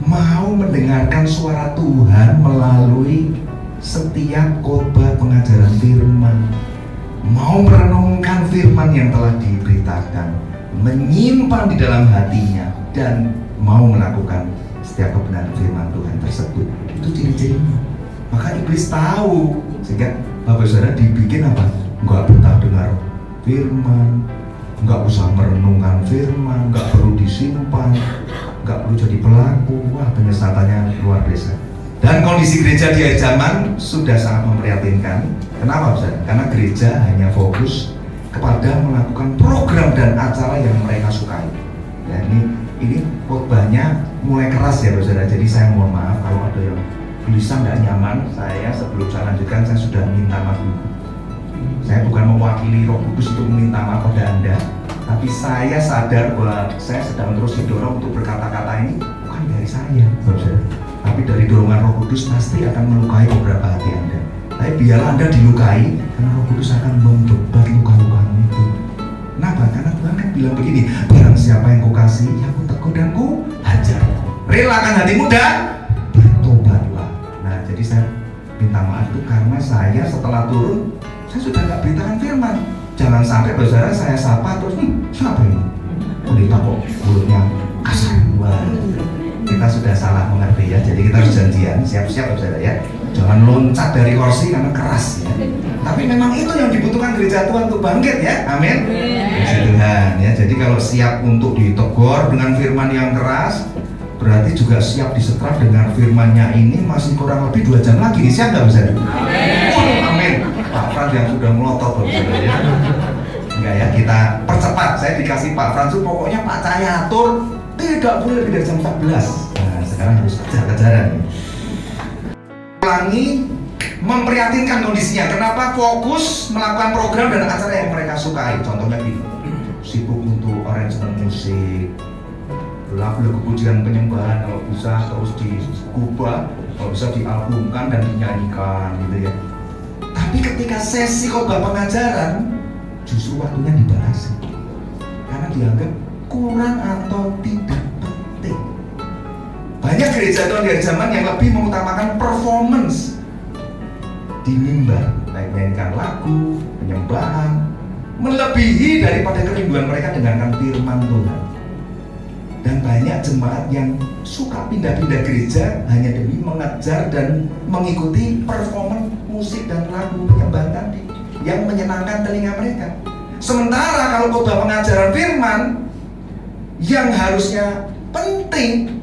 mau mendengarkan suara Tuhan melalui setiap khotbah pengajaran firman, mau merenungkan firman yang telah diberitakan, menyimpan di dalam hatinya, dan mau melakukan setiap kebenaran firman Tuhan tersebut. Itu ciri-cirinya. Maka iblis tahu, sehingga Bapak Saudara dibikin apa? Enggak betah dengar firman, enggak usah merenungkan firman, enggak perlu disimpan, enggak perlu jadi pelaku. Wah, penyesatannya luar biasa. Dan kondisi gereja di akhir zaman sudah sangat memprihatinkan. Kenapa, Saudara? Karena gereja hanya fokus kepada melakukan program dan acara yang mereka sukai. Ya, ini khotbahnya mulai keras ya, Saudara. Jadi saya mohon maaf kalau ada yang tulisan tidak nyaman. Saya sebelum saya lanjutkan, saya sudah minta maaf dulu. Saya bukan mewakili Roh Kudus untuk meminta maaf pada Anda, tapi saya sadar bahwa saya sedang terus didorong untuk berkata-kata ini bukan dari saya, Saudara, tapi dari dorongan Roh Kudus pasti akan melukai beberapa hati Anda. Tapi biarlah Anda dilukai, karena Roh Kudus akan membebat luka-lukamu itu. Kenapa? Karena Tuhan kan bilang begini, barang siapa yang kukasihi, ya ku tegur dan ku hajar. Relakan hatimu dan bertobatlah. Nah, jadi saya minta maaf itu karena saya setelah turun, saya sudah nggak beritakan firman. Jangan sampai saudara saya sapa terus, siapa ini? Pendeta kok mulutnya kasar. Wah, kita sudah salah mengerti ya. Jadi kita harus janjian, siap-siap saudara ya. Jangan loncat dari kursi karena keras ya. Tapi memang itu yang dibutuhkan gereja Tuhan untuk bangkit ya. Amin. Puji Tuhan ya. Jadi kalau siap untuk ditegur dengan firman yang keras, berarti juga siap disetrap dengan firmannya ini masih kurang lebih 2 jam lagi. Siap nggak bisa? Amin. Pak Frans yang sudah melotot ya. Enggak ya, kita percepat. Saya dikasih Pak Frans itu pokoknya Pak Cahaya atur tidak boleh lebih dari jam 14. Nah sekarang harus kejar-kejaran. Ulangi, memprihatinkan kondisinya. Kenapa? Fokus melakukan program dan acara yang mereka sukai. Contohnya gini, sibuk untuk aransemen musik, lagu-lagu pujian penyembahan kalau bisa terus diubah, kalau bisa dialbumkan dan dinyanyikan gitu ya. Tapi ketika sesi khotbah pengajaran, justru waktunya dibatasi karena dianggap kurang atau tidak penting. Banyak gereja Tuhan di zaman yang lebih mengutamakan performance di mimbar, baik mainkan lagu, penyembahan, melebihi daripada kerinduan mereka dengarkan firman Tuhan. Dan banyak jemaat yang suka pindah-pindah gereja hanya demi mengejar dan mengikuti performance musik dan lagu penyembahan tadi yang menyenangkan telinga mereka. Sementara kalau khotbah pengajaran firman yang harusnya penting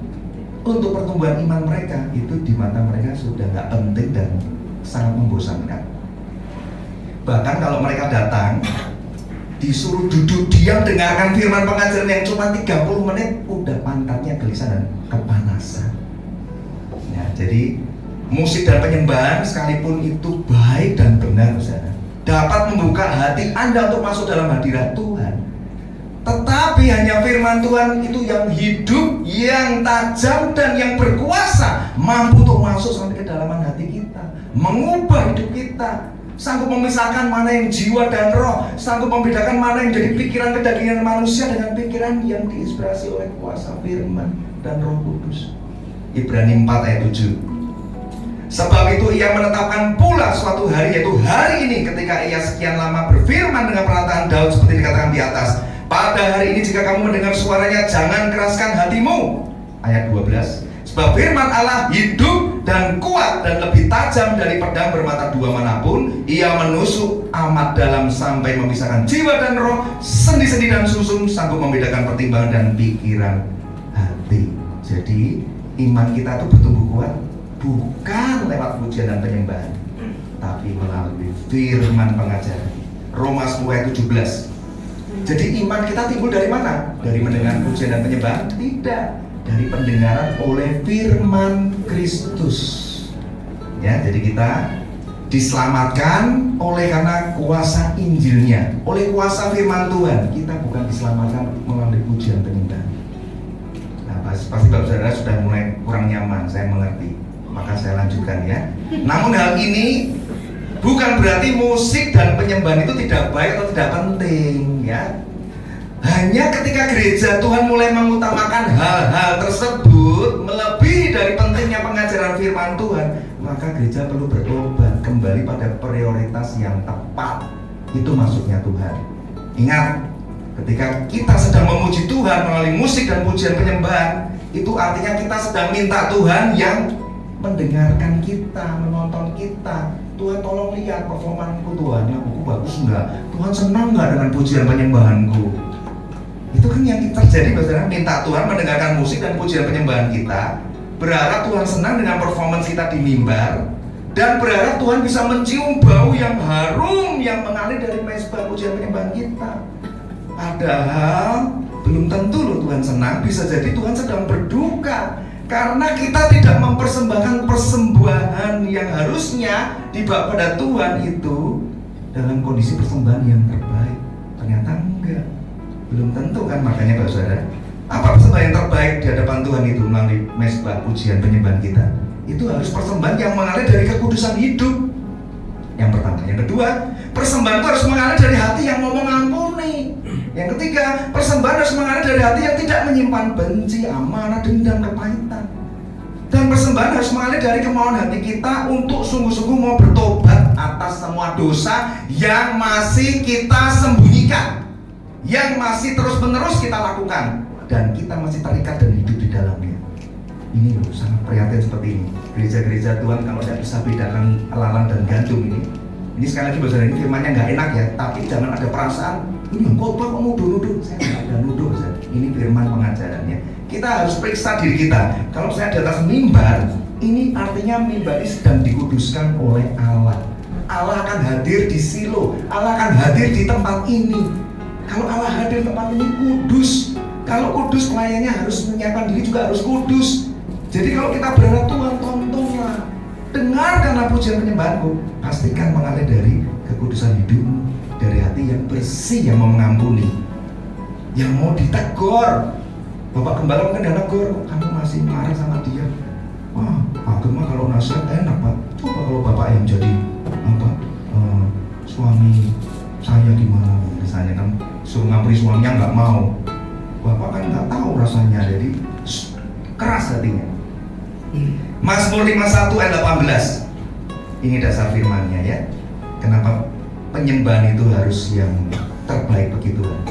untuk pertumbuhan iman mereka, itu di mata mereka sudah nggak penting dan sangat membosankan. Bahkan kalau mereka datang disuruh duduk diam dengarkan firman pengajaran yang cuma 30 menit, udah pantatnya gelisah dan kepanasan. Ya, jadi musik dan penyembahan sekalipun itu baik dan benar, saudara, dapat membuka hati Anda untuk masuk dalam hadirat Tuhan. Tetapi hanya firman Tuhan itu yang hidup, yang tajam dan yang berkuasa, mampu untuk masuk sampai ke dalaman hati kita, mengubah hidup kita, sanggup memisahkan mana yang jiwa dan roh, sanggup membedakan mana yang jadi pikiran kedagingan manusia dengan pikiran yang diinspirasi oleh kuasa firman dan Roh Kudus. Ibrani 4 ayat 7. Sebab itu ia menetapkan pula suatu hari, yaitu hari ini, ketika ia sekian lama berfirman dengan perkataan Daud seperti dikatakan di atas, pada hari ini jika kamu mendengar suaranya, jangan keraskan hatimu. Ayat 12. Sebab firman Allah hidup dan kuat dan lebih tajam dari pedang bermata dua manapun. Ia menusuk amat dalam sampai memisahkan jiwa dan roh, sendi-sendi dan susung, sanggup membedakan pertimbangan dan pikiran hati. Jadi iman kita itu bertumbuh kuat bukan lewat pujian dan penyembahan, tapi melalui firman pengajaran. Roma 10 ayat 17. Jadi iman kita timbul dari mana? Dari mendengar pujian dan penyembahan? Tidak, dari pendengaran oleh firman Kristus. Ya, jadi kita diselamatkan oleh karena kuasa Injilnya, oleh kuasa firman Tuhan. Kita bukan diselamatkan melalui pujian penyembahan. Nah, pasti Bapak Saudara sudah mulai kurang nyaman, saya mengerti. Maka saya lanjutkan ya. Namun hal ini bukan berarti musik dan penyembahan itu tidak baik atau tidak penting ya. Hanya ketika gereja Tuhan mulai mengutamakan hal-hal tersebut melebihi dari pentingnya pengajaran firman Tuhan, maka gereja perlu bertobat kembali pada prioritas yang tepat. Itu maksudnya Tuhan. Ingat, ketika kita sedang memuji Tuhan melalui musik dan pujian penyembahan, itu artinya kita sedang minta Tuhan yang mendengarkan kita, menonton kita. Tuhan tolong lihat performanku Tuhan, laguku bagus enggak? Tuhan senang enggak dengan pujian penyembahanku? Itu kan yang terjadi, saudara. Minta Tuhan mendengarkan musik dan pujian penyembahan kita, berharap Tuhan senang dengan performance kita di mimbar, dan berharap Tuhan bisa mencium bau yang harum yang mengalir dari mezbah pujian penyembahan kita. Padahal belum tentu loh Tuhan senang. Bisa jadi Tuhan sedang berduka karena kita tidak mempersembahkan persembahan yang harusnya dibawa pada Tuhan itu dalam kondisi persembahan yang terbaik. Ternyata enggak, belum tentu kan. Makanya Bapak Saudara, apa persembahan yang terbaik di hadapan Tuhan itu melalui mezbah pujian penyembahan kita? Itu harus persembahan yang mengalir dari kekudusan hidup. Yang pertama. Yang kedua, persembahan itu harus mengalir dari hati yang mau mengampuni. Yang ketiga, persembahan harus mengalir dari hati yang tidak menyimpan benci, amarah, dendam, kepahitan. Dan persembahan harus mengalir dari kemauan hati kita untuk sungguh-sungguh mau bertobat atas semua dosa yang masih kita sembunyikan, yang masih terus-menerus kita lakukan, dan kita masih terikat dan hidup di dalamnya. Ini loh, sangat prihatin seperti ini. Gereja-gereja Tuhan kalau tidak bisa bedakan lalang dan gandum ini sekali lagi saudara, ini firmannya nggak enak ya, tapi jangan ada perasaan ini khotbah kok nuduh-nuduh. Saya nggak ada nuduh, saudara. Ini firman pengajarannya. Kita harus periksa diri kita. Kalau saya di atas mimbar, ini artinya mimbar ini sedang dikuduskan oleh Allah. Allah akan hadir di Silo, Allah akan hadir di tempat ini. Kalau Allah hadir di tempat ini kudus. Kalau kudus, pelayannya harus menyiapkan diri juga harus kudus. Jadi kalau kita berharap Tuhan tontonlah, dengarkanlah pujian penyembahanku, pastikan mengalir dari kekudusan hidupmu, dari hati yang bersih, yang mau mengampuni, yang mau ditegur. Bapak Gembala mungkin gak negur, kamu masih marah sama dia. Wah, agama kalau nasihat enak Pak. Coba kalau Bapak yang jadi suami saya gimana, misalnya kan suruh ngampuni suaminya nggak mau, Bapak kan nggak tahu rasanya, jadi keras hatinya. Mazmur 51 ayat 18. Ini dasar firman-Nya ya. Kenapa penyembahan itu harus yang terbaik bagi Tuhan.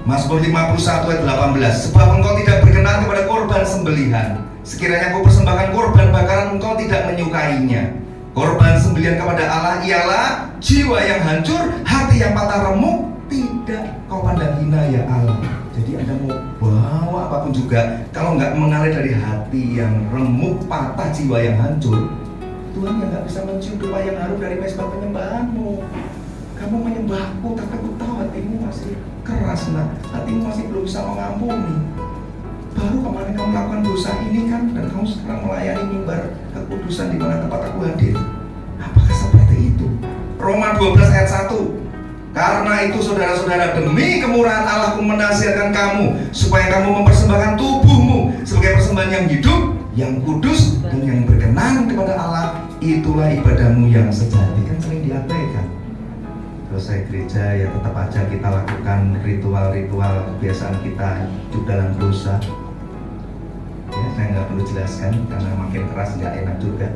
Mazmur 51 ayat 18. Sebab engkau tidak berkenan kepada korban sembelihan. Sekiranya kau persembahkan korban bakaran, engkau tidak menyukainya. Korban sembelihan kepada Allah ialah jiwa yang hancur, hati yang patah remuk, tidak kau pandang hina ya Allah. Jadi Anda mau bawa apapun juga, kalau nggak mengalir dari hati yang remuk, patah, jiwa yang hancur, Tuhan yang nggak bisa mencium doa yang harum dari mezbah penyembahanmu. Kamu menyembahku, tapi aku tahu hatimu masih keras, hatimu masih belum bisa mengampuni. Baru kemarin kamu melakukan dosa ini kan, dan kamu sekarang melayani mimbar kekudusan di mana tempat aku hadir. Apakah seperti itu? Roma 12 ayat 1. Karena itu saudara-saudara, demi kemurahan Allah aku menasihatkan kamu supaya kamu mempersembahkan tubuhmu sebagai persembahan yang hidup, yang kudus, dan yang berkenan kepada Allah. Itulah ibadahmu yang sejati. Kan sering diabaikan. Selesai gereja ya tetap aja kita lakukan ritual-ritual kebiasaan kita hidup dalam dosa. Ya, saya nggak perlu jelaskan karena makin keras nggak enak juga.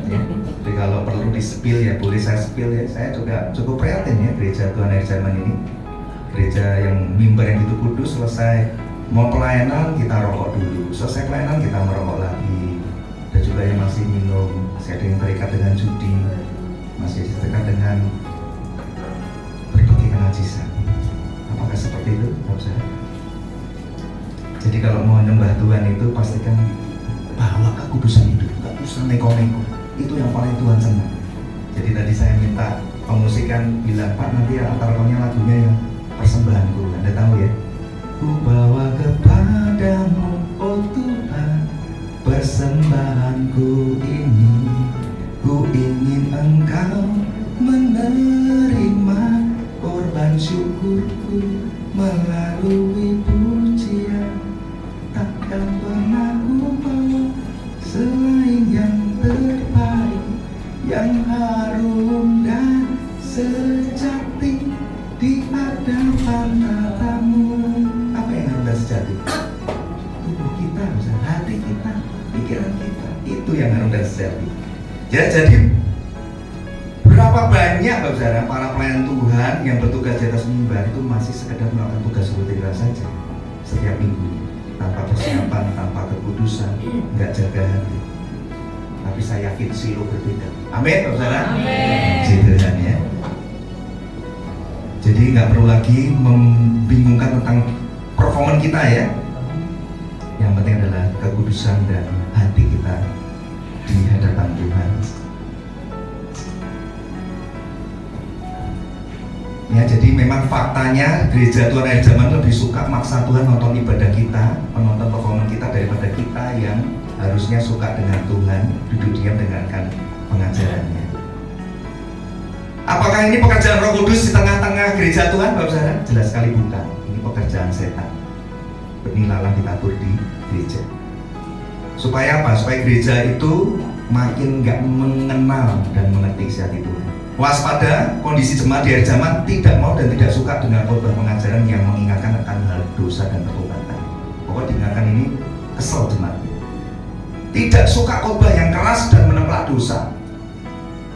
Ya. Jadi kalau perlu di-spill ya boleh saya spill ya. Saya juga cukup prihatin ya gereja Tuhan akhir zaman ini. Gereja yang mimbar yang itu kudus, selesai mau pelayanan kita rokok dulu, selesai pelayanan kita merokok lagi. Ada juga yang masih minum, masih ada yang terikat dengan judi, masih terikat dengan berbagai kenajisan. Apakah seperti itu? Saudara? Jadi kalau mau nyembah Tuhan itu pastikan bawa kekudusan hidup, gak usah neko-neko. Itu yang paling Tuhan senang. Jadi tadi saya minta pemusikan bilang, Pak nanti antaranya lagunya yang persembahanku. Anda tahu ya? Ku bawa kepadamu, oh Tuhan, persembahanku ini. Ku ingin Engkau menerima korban syukurku melalui pujian. Takkan pernah ku bawa selain yang terbaik, yang harum dan sejati di hadapan matamu. Apa yang harum dan sejati? Tubuh kita, hati kita, pikiran kita, itu yang harum dan sejati. Ya, jadi berapa banyak saudara para pelayan Tuhan yang bertugas di atas mimbar itu masih sekedar melakukan tugas rutin saja setiap minggu, tanpa persiapan, tanpa kekudusan, nggak jaga hati. Tapi saya yakin Silo berbeda. Amin, saudara. Gitu kan ya. Jadi nggak perlu lagi membingungkan tentang performan kita ya. Yang penting adalah kekudusan dan hati kita di hadapan Tuhan. Ya, jadi memang faktanya gereja Tuhan akhir zaman lebih suka maksa Tuhan nonton ibadah kita, menonton performa kita daripada kita yang harusnya suka dengan Tuhan, duduk diam dengarkan pengajarannya. Apakah ini pekerjaan Roh Kudus di tengah-tengah gereja Tuhan, Bapak Saudara? Jelas sekali bukan. Ini pekerjaan setan. Benih lalang ditabur di gereja. Supaya apa? Supaya gereja itu makin nggak mengenal dan mengerti isi hati Tuhan. Waspada, kondisi jemaat di akhir zaman tidak mau dan tidak suka dengan khotbah pengajaran yang mengingatkan akan hal dosa dan pertobatan. Pokoknya diingatkan ini kesel jemaat. Tidak suka khotbah yang keras dan menempelak dosa.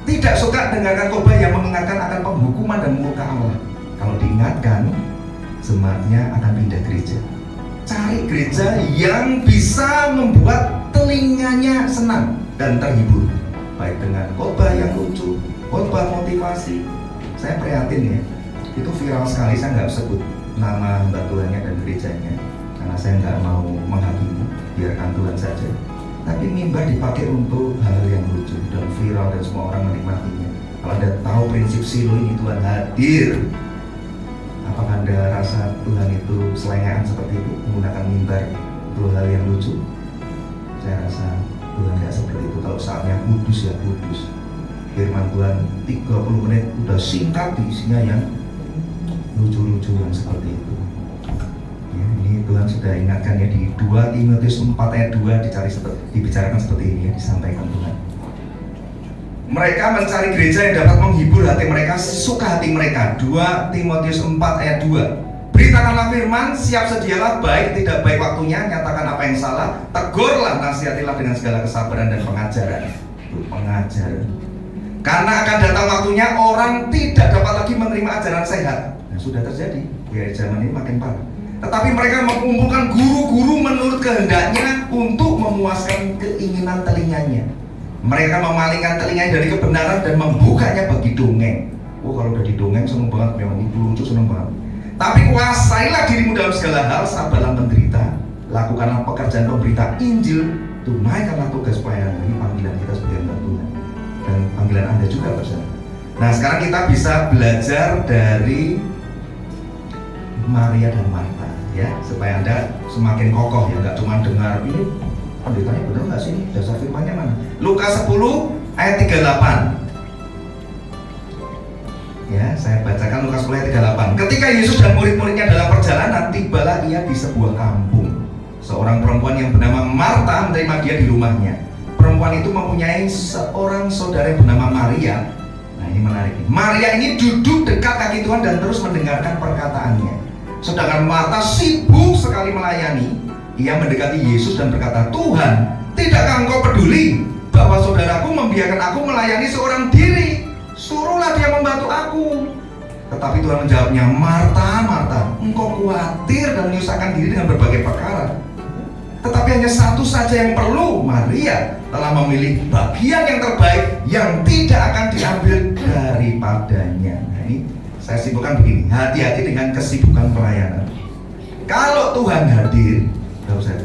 Tidak suka dengarkan khotbah yang mengingatkan akan penghukuman dan murka Allah. Kalau diingatkan, jemaatnya akan pindah gereja. Cari gereja yang bisa membuat telinga senang dan terhibur, baik dengan khotbah yang lucu, khotbah motivasi. Saya prihatin ya, itu viral sekali. Saya nggak sebut nama hamba Tuhannya dan gerejanya karena saya nggak mau menghakimi, biarkan Tuhan saja. Tapi mimbar dipakai untuk hal yang lucu dan viral dan semua orang menikmatinya. Kalau Anda tahu prinsip Silo ini, Tuhan hadir, apakah Anda rasa Tuhan itu selengean seperti itu, menggunakan mimbar untuk hal yang lucu? Saya rasa Tuhan nggak seperti itu. Kalau saatnya kudus ya kudus. Firman Tuhan 30 menit udah singkat, isinya yang lucu-lucu yang seperti itu. Ya, ini Tuhan sudah ingatkan ya di 2 Timotius 4 ayat 2 dibicarakan seperti ini ya, disampaikan Tuhan. Mereka mencari gereja yang dapat menghibur hati mereka, suka hati mereka. 2 Timotius 4 ayat 2. Beritakanlah firman, siap sedialah, baik tidak baik waktunya, nyatakan apa yang salah, tegurlah, nasihatilah dengan segala kesabaran dan pengajaran. Pengajaran. Karena akan datang waktunya orang tidak dapat lagi menerima ajaran sehat. Nah, sudah terjadi, ya zaman ini makin parah. Tetapi mereka mengumpulkan guru-guru menurut kehendaknya untuk memuaskan keinginan telinganya. Mereka memalingkan telinganya dari kebenaran dan membukanya bagi dongeng. Oh, kalau udah didongeng seneng banget, memang lucu, seneng banget. Tapi kuasailah dirimu dalam segala hal, sabarlah menderita, lakukanlah pekerjaan pemberita Injil, tunaikanlah tugas pelayanan. Ini panggilan kita sebagai hamba Tuhan dan panggilan Anda juga bersama. Nah, sekarang kita bisa belajar dari Maria dan Marta ya, supaya Anda semakin kokoh ya, nggak cuma dengar ini pendetanya benar nggak sih, ini dasar firmannya mana? Lukas 10 ayat 38. Ya, saya bacakan Lukas 10 ayat 38. Ketika Yesus dan murid-muridnya dalam perjalanan, tibalah ia di sebuah kampung. Seorang perempuan yang bernama Marta menerima dia di rumahnya. Perempuan itu mempunyai seorang saudara yang bernama Maria. Nah, ini menarik. Maria ini duduk dekat kaki Tuhan dan terus mendengarkan perkataannya. Sedangkan Marta sibuk sekali melayani. Ia mendekati Yesus dan berkata, Tuhan, tidakkah engkau peduli bahwa saudaraku membiarkan aku melayani seorang diri? Suruhlah dia membantu aku. Tetapi Tuhan menjawabnya, Marta, Marta, engkau khawatir dan menyusahkan diri dengan berbagai perkara. Tetapi hanya satu saja yang perlu. Maria telah memilih bagian yang terbaik yang tidak akan diambil daripadanya. Nah, ini saya simpulkan begini, hati-hati dengan kesibukan pelayanan. Kalau Tuhan hadir,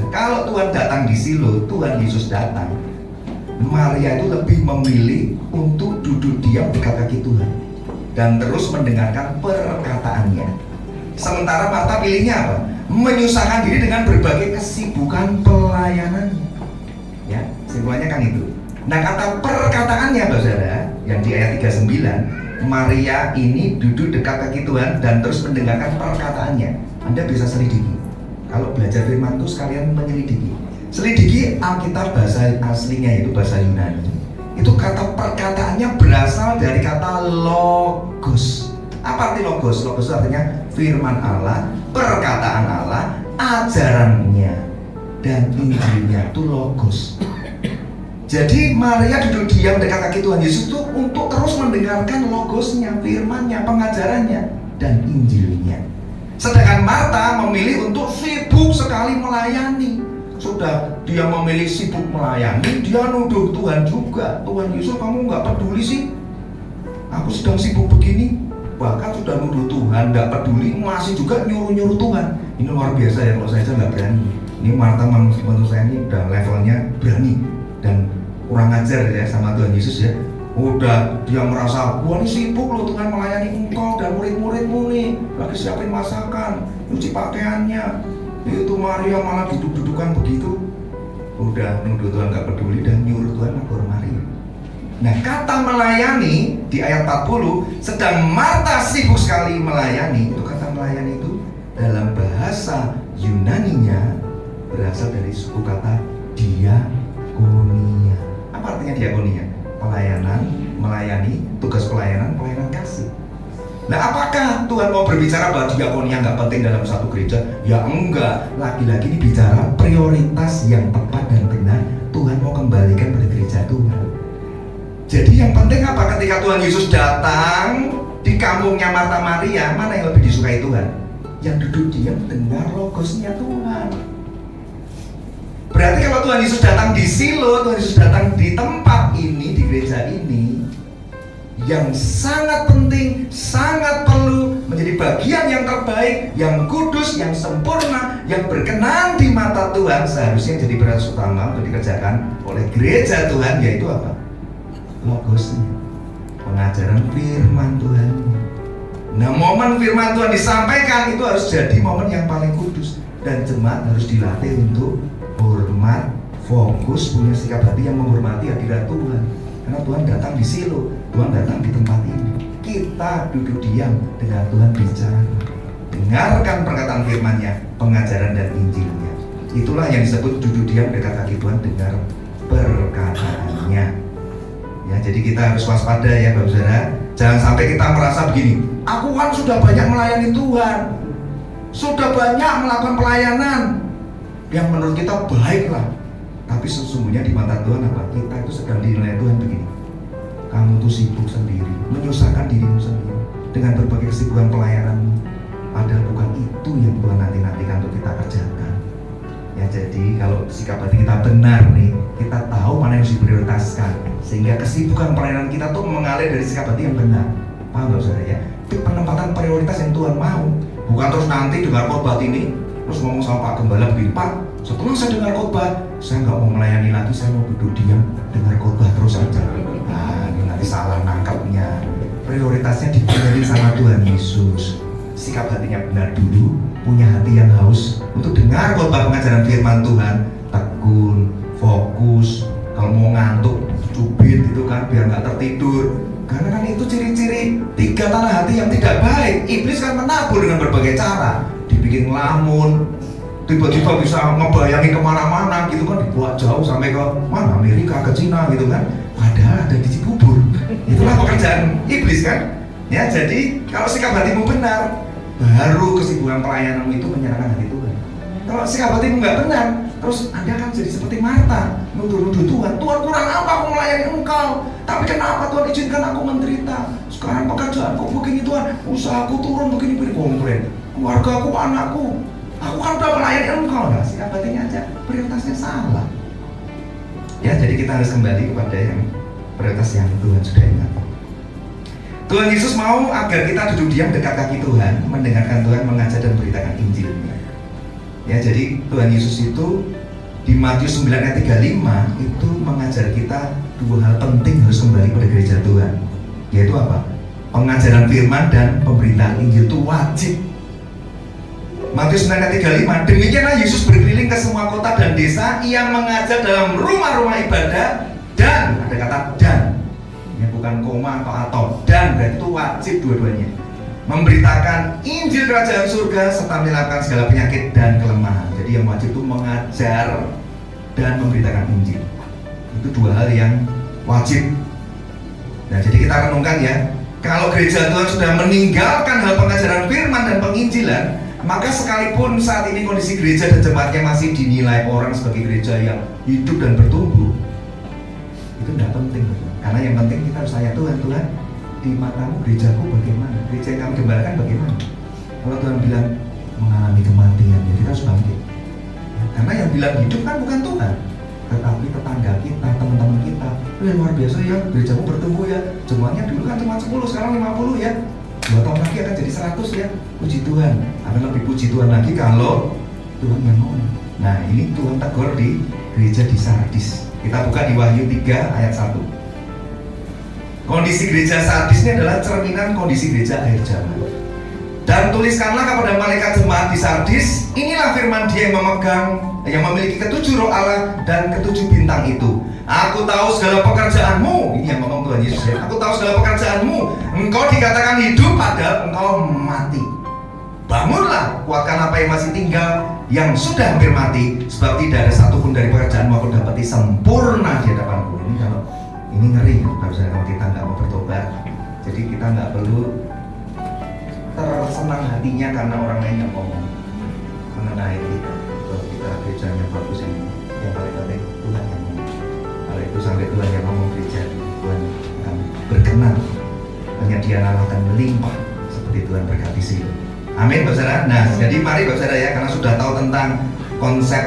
kalau Tuhan datang di Silo, Tuhan Yesus datang, Maria itu lebih memilih untuk duduk diam dekat kaki Tuhan dan terus mendengarkan perkataannya. Sementara Marta pilihnya apa? Menyusahkan diri dengan berbagai kesibukan pelayanan. Ya, simpulannya kan itu. Nah, kata perkataannya, saudara, yang di ayat 39, Maria ini duduk dekat kaki Tuhan dan terus mendengarkan perkataannya. Anda bisa selidiki. Kalau belajar firman itu sekalian menyelidiki. Selidiki Alkitab bahasa aslinya, itu bahasa Yunani. Itu kata perkataannya berasal dari kata logos. Apa arti logos? Logos itu artinya firman Allah, perkataan Allah, ajarannya, dan Injilnya itu logos. Jadi Maria duduk diam dekat kaki Tuhan Yesus itu untuk terus mendengarkan logosnya, firmannya, pengajarannya, dan Injilnya. Sedangkan Marta memilih untuk sibuk sekali melayani. Sudah dia memilih sibuk melayani, dia nuduh Tuhan juga. Tuhan Yesus, kamu nggak peduli sih? Aku sedang sibuk begini. Bahkan sudah nuduh Tuhan, nggak peduli, masih juga nyuruh-nyuruh Tuhan. Ini luar biasa ya, kalau saya aja nggak berani. Ini Marta menurut saya ini udah levelnya berani dan kurang ajar ya sama Tuhan Yesus ya. Udah dia merasa, wah ini sibuk loh Tuhan melayani engkau dan murid-muridmu nih, lagi siapin masakan, cuci pakaiannya. Itu Maria malah duduk-dudukan begitu. Udah nuduh Tuhan gak peduli dan nyuruh Tuhan negur Maria. Nah, kata melayani di ayat 40, sedang Marta sibuk sekali melayani. Itu kata melayani itu dalam bahasa Yunaninya berasal dari suku kata diakonia. Apa artinya diakonia? Pelayanan, melayani, tugas pelayanan, pelayanan kasih. Nah, apakah Tuhan mau berbicara bahwa diakonia nggak penting dalam satu gereja? Ya enggak, lagi-lagi ini bicara prioritas yang tepat dan benar Tuhan mau kembalikan pada gereja Tuhan. Jadi yang penting apa? Ketika Tuhan Yesus datang di kampungnya Marta Maria, mana yang lebih disukai Tuhan? Yang duduk diam dengar logosnya Tuhan. Berarti kalau Tuhan Yesus datang di Silo, Tuhan Yesus datang di tempat ini, di gereja ini, yang sangat penting, sangat perlu menjadi bagian yang terbaik, yang kudus, yang sempurna, yang berkenan di mata Tuhan, seharusnya jadi prioritas utama untuk dikerjakan oleh gereja Tuhan, yaitu apa? Logosnya, pengajaran firman Tuhan. Nah, momen firman Tuhan disampaikan itu harus jadi momen yang paling kudus, dan jemaat harus dilatih untuk hormat, fokus, punya sikap hati yang menghormati hadirat Tuhan. Karena Tuhan datang di Silo, Tuhan datang di tempat ini. Kita duduk diam dengan Tuhan bicara. Dengarkan perkataan firman-Nya, pengajaran dan Injilnya. Itulah yang disebut duduk diam dekat kaki Tuhan, dengar perkataannya. Ya, jadi kita harus waspada ya Bapak Saudara. Jangan sampai kita merasa begini, aku kan sudah banyak melayani Tuhan, sudah banyak melakukan pelayanan yang menurut kita baiklah. Tapi sesungguhnya di mata Tuhan apa? Kita itu sedang dinilai Tuhan begini. Kamu tuh sibuk sendiri, menyusahkan dirimu sendiri dengan berbagai kesibukan pelayananmu. Padahal bukan itu yang Tuhan nanti-nantikan untuk kita kerjakan. Ya, jadi kalau sikap hati kita benar nih, kita tahu mana yang harus diprioritaskan, sehingga kesibukan pelayanan kita tuh mengalir dari sikap hati yang benar. Paham Bapak Saudara ya? Itu penempatan prioritas yang Tuhan mau. Bukan terus nanti dengar khotbah ini, terus ngomong sama Pak Gembala begini, Pak, setelah saya dengar khotbah, saya nggak mau melayani lagi, saya mau duduk diam dengar khotbah terus saja. Nah, ini nanti salah nangkapnya. Prioritasnya dipilih sama Tuhan Yesus. Sikap hatinya benar dulu, punya hati yang haus untuk dengar khotbah pengajaran firman Tuhan, tekun, fokus. Kalau mau ngantuk, cubit itu kan biar nggak tertidur. Karena kan itu ciri-ciri tiga tanah hati yang tidak baik. Iblis kan menabur dengan berbagai cara, dibikin ngelamun, tiba-tiba bisa ngebayangin kemana-mana gitu kan, dibuat jauh sampai ke mana, Amerika, ke Cina gitu kan, padahal ada di Cibubur. Itulah pekerjaan iblis kan. Ya, jadi kalau sikap hatimu benar, baru kesibukan pelayananmu itu menyenangkan hati Tuhan. Kalau sikap hatimu nggak benar, terus Anda akan jadi seperti Marta, nuduh-nuduh Tuhan. Tuhan, kurang apa aku melayani Engkau? Tapi kenapa Tuhan izinkan aku menderita? Sekarang pekerjaanku begini Tuhan, usahaku turun begini-begini, komplain. Keluargaku, anakku, aku kan udah melayani Engkau. Nah, sikap hatinya aja prioritasnya salah. Ya, jadi kita harus kembali kepada yang prioritas yang Tuhan sudah ingat. Tuhan Yesus mau agar kita duduk diam dekat kaki Tuhan, mendengarkan Tuhan mengajar dan beritakan Injilnya. Ya, jadi Tuhan Yesus itu di Matius 9 ayat 35 itu mengajar kita dua hal penting harus kembali pada gereja Tuhan, yaitu apa? Pengajaran firman dan pemberitaan Injil itu wajib. Matius 9 ayat 35, demikianlah Yesus berkeliling ke semua kota dan desa, ia mengajar dalam rumah-rumah ibadah dan, ada kata dan, ya bukan koma atau dan, berarti itu wajib dua-duanya, memberitakan Injil Kerajaan Surga serta menyelamatkan segala penyakit dan kelemahan. Jadi yang wajib itu mengajar dan memberitakan Injil. Itu dua hal yang wajib. Nah, jadi kita renungkan ya, kalau gereja Tuhan sudah meninggalkan hal pengajaran firman dan penginjilan, maka sekalipun saat ini kondisi gereja dan jemaatnya masih dinilai orang sebagai gereja yang hidup dan bertumbuh, itu tidak penting. Karena yang penting kita harus tanya Tuhan, Tuhan, di matamu gerejaku bagaimana? Gereja yang kamu gembalakan bagaimana? Kalau Tuhan bilang mengalami kematian, ya kita harus bangkit. Karena yang bilang hidup kan bukan Tuhan, tetapi tetangga kita, teman-teman kita. Luar biasa ya, gerejamu bertumbuh ya. Jemaatnya dulu kan cuma 10, sekarang 50 ya. 2 tahun lagi akan jadi 100 ya. Puji Tuhan. Akan lebih puji Tuhan lagi kalau Tuhan yang ngomong. Nah, ini Tuhan tegur di gereja di Sardis. Kita buka di Wahyu 3 ayat 1. Kondisi gereja Sardis ini adalah cerminan kondisi gereja akhir zaman. Dan tuliskanlah kepada malaikat jemaat di Sardis, inilah firman Dia yang memiliki ketujuh roh Allah dan ketujuh bintang itu. Aku tahu segala pekerjaanmu, ini yang ngomong Tuhan Yesus ya. Aku tahu segala pekerjaanmu. Engkau dikatakan hidup padahal engkau mati. Bangunlah, kuatkan apa yang masih tinggal, yang sudah hampir mati, sebab tidak ada satupun dari pekerjaanmu aku dapati sempurna di hadapanku. Ini kalau ini ngeri kalau kita nggak mau bertobat. Jadi kita nggak perlu tersenang hatinya karena orang lain yang ngomong mengenai kita. Kalau kita gerejanya bagus ini, yang paling penting Tuhan yang ngomong. Kalau itu sampai Tuhan yang ngomong, gereja Tuhan akan berkenan, penyediaan Allah akan melimpah seperti Tuhan berkati Silo. Amin, Bapak Saudara. Nah, jadi mari Bapak Saudara ya, karena sudah tahu tentang konsep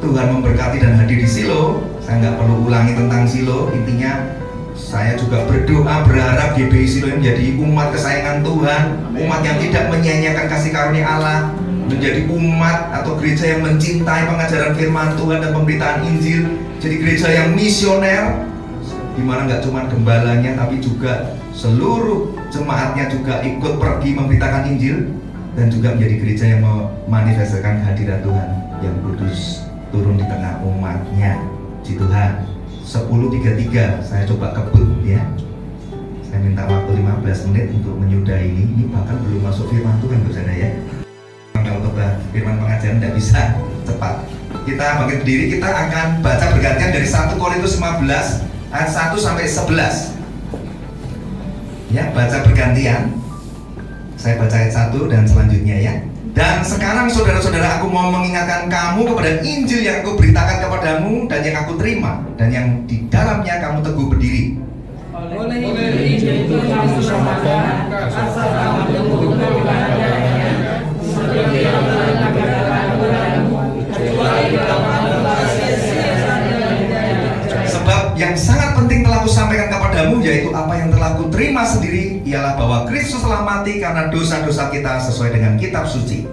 Tuhan memberkati dan hadir di Silo. Saya nggak perlu ulangi tentang Silo. Intinya saya juga berdoa berharap GBI Silo menjadi umat kesayangan Tuhan, umat yang tidak menyia-nyiakan kasih karunia Allah, menjadi umat atau gereja yang mencintai pengajaran firman Tuhan dan pemberitaan Injil, jadi gereja yang misioner, di mana nggak cuma gembalanya tapi juga seluruh jemaatnya juga ikut pergi memberitakan Injil, dan juga menjadi gereja yang memanifestasikan hadirat Tuhan yang kudus turun di tengah umatnya. Puji Tuhan. 10.33 saya coba kebut ya. Saya minta waktu 15 menit untuk menyudahi ini. Ini bahkan belum masuk firman Tuhan bercanda ya. Kalau coba firman pengajaran tidak bisa cepat. Kita bangkit berdiri, kita akan baca bergantian dari 1 Korintus 15 ayat 1 sampai 11. Ya, baca bergantian. Saya baca ayat 1 dan selanjutnya ya. Dan sekarang saudara-saudara, aku mau mengingatkan kamu kepada Injil yang aku beritakan kepadamu dan yang aku terima, dan yang di dalamnya kamu teguh berdiri. Oleh Injil itu kamu selamatkan, asal kamu teguh kepadanya, seperti yang telah dikatakan kepadamu, kecuali kalau kamu telah sia-sia. Sebab yang sangat penting telah kusampaikan kepadamu, yaitu apa yang telah kuterima sendiri, ialah bahwa Kristus telah mati karena dosa-dosa kita sesuai dengan kitab suci.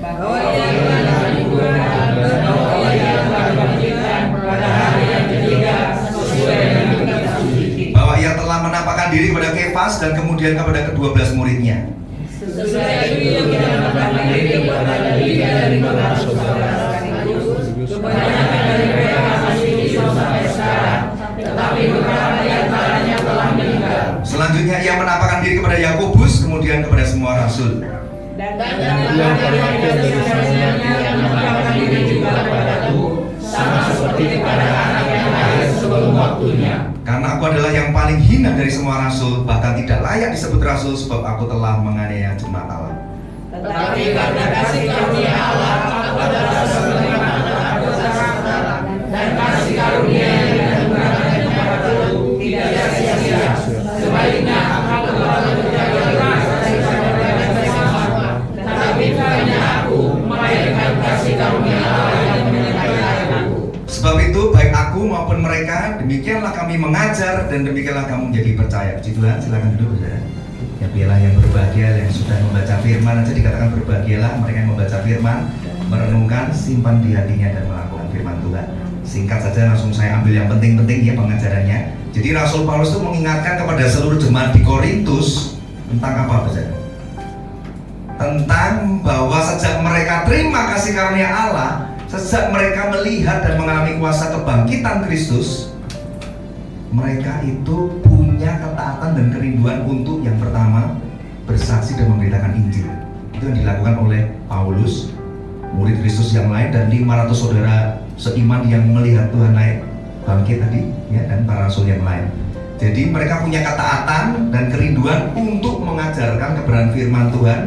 Bahwa Ia telah dikuburkan, bahwa Ia telah dibangkitkan pada hari yang ketiga sesuai dengan kitab suci. Bahwa Ia telah menampakkan diri kepada Kefas dan kemudian kepada ke-12 muridnya. Sesudah itu kita menampakkan diri kepada 3 dari saudara sekaligus, kebanyakan dari mereka masih hidup sampai sekarang, tetapi beberapa di antaranya telah meninggal. Selanjutnya Ia menampakkan diri kepada Yakobus, kemudian kepada semua rasul. Dan yang menampakkan diri juga kepadaku, sama seperti kepada anak yang lahir sebelum waktunya. Karena aku adalah yang paling hina dari semua rasul, bahkan tidak layak disebut rasul, sebab aku telah menganiaya jemaat Allah. Tetapi karena kasih karunia Allah, aku adalah sebagaimana aku terangkan, dan kasih karunia yang dianugerahkan kepadaku tidak sia-sia. Sebaliknya, aku telah bekerja keras daripada mereka bersama, tetapi karena aku melahirkan kasih karunia Allah yang menyertai aku. Sebab itu baik aku maupun mereka, demikianlah kami mengajar dan demikianlah kamu menjadi percaya. Puji Tuhan, silakan duduk saudara. Ya, biarlah yang berbahagia yang sudah membaca firman aja dikatakan berbahagialah mereka yang membaca firman, merenungkan, simpan di hatinya dan melakukan firman Tuhan. Singkat saja langsung saya ambil yang penting-penting ya pengajarannya. Jadi Rasul Paulus itu mengingatkan kepada seluruh jemaat di Korintus tentang apa saudara? Tentang bahwa sejak mereka terima kasih karunia Allah, sejak mereka melihat dan mengalami kuasa kebangkitan Kristus, mereka itu punya ketaatan dan kerinduan untuk yang pertama bersaksi dan memberitakan Injil. Itu yang dilakukan oleh Paulus, murid Kristus yang lain, dan 500 saudara seiman yang melihat Tuhan naik bangkit tadi ya, dan para rasul yang lain. Jadi mereka punya ketaatan dan kerinduan untuk mengajarkan kebenaran firman Tuhan.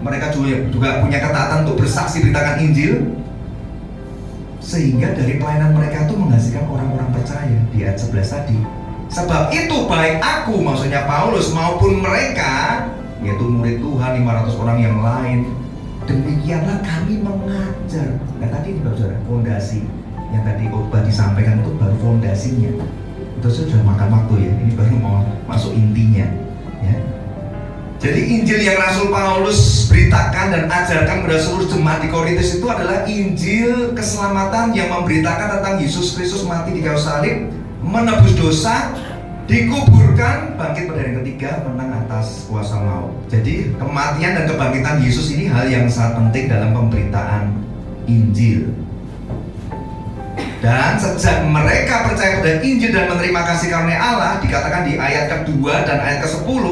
Mereka juga punya ketaatan untuk bersaksi beritakan Injil, sehingga dari pelayanan mereka itu menghasilkan orang-orang percaya di ayat 11 tadi. Sebab itu baik aku, maksudnya Paulus, maupun mereka, yaitu murid Tuhan 500 orang yang lain, demikianlah kami mengajar. Nah tadi ini saudara, fondasi yang tadi khotbah disampaikan itu baru fondasinya. Itu sudah makan waktu ya, ini baru mau masuk intinya ya. Jadi Injil yang Rasul Paulus beritakan dan ajarkan kepada seluruh jemaat di Korintus itu adalah Injil keselamatan yang memberitakan tentang Yesus Kristus mati di kayu salib, menebus dosa, dikuburkan, bangkit pada hari ketiga, menang atas kuasa maut. Jadi kematian dan kebangkitan Yesus ini hal yang sangat penting dalam pemberitaan Injil. Dan sejak mereka percaya pada Injil dan menerima kasih karunia Allah, dikatakan di ayat kedua dan ayat ke-10,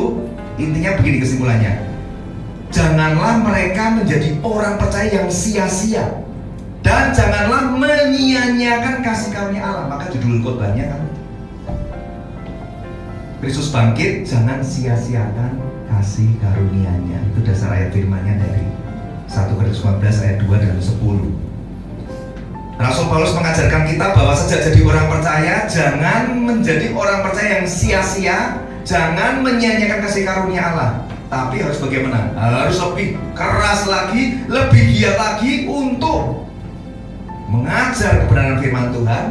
intinya begini kesimpulannya. Janganlah mereka menjadi orang percaya yang sia-sia, dan janganlah menyia-nyiakan kasih karunia Allah. Maka judul khotbahnya kan Kristus bangkit, jangan sia-siakan kasih karunia-Nya. Itu dasar ayat firman-Nya dari 1 Korintus 15 ayat 2 dan 10. Rasul Paulus mengajarkan kita bahwa sejak jadi orang percaya, jangan menjadi orang percaya yang sia-sia, jangan menyia-nyiakan kasih karunia Allah. Tapi harus bagaimana? Harus lebih keras lagi, lebih giat lagi untuk mengajar kebenaran firman Tuhan,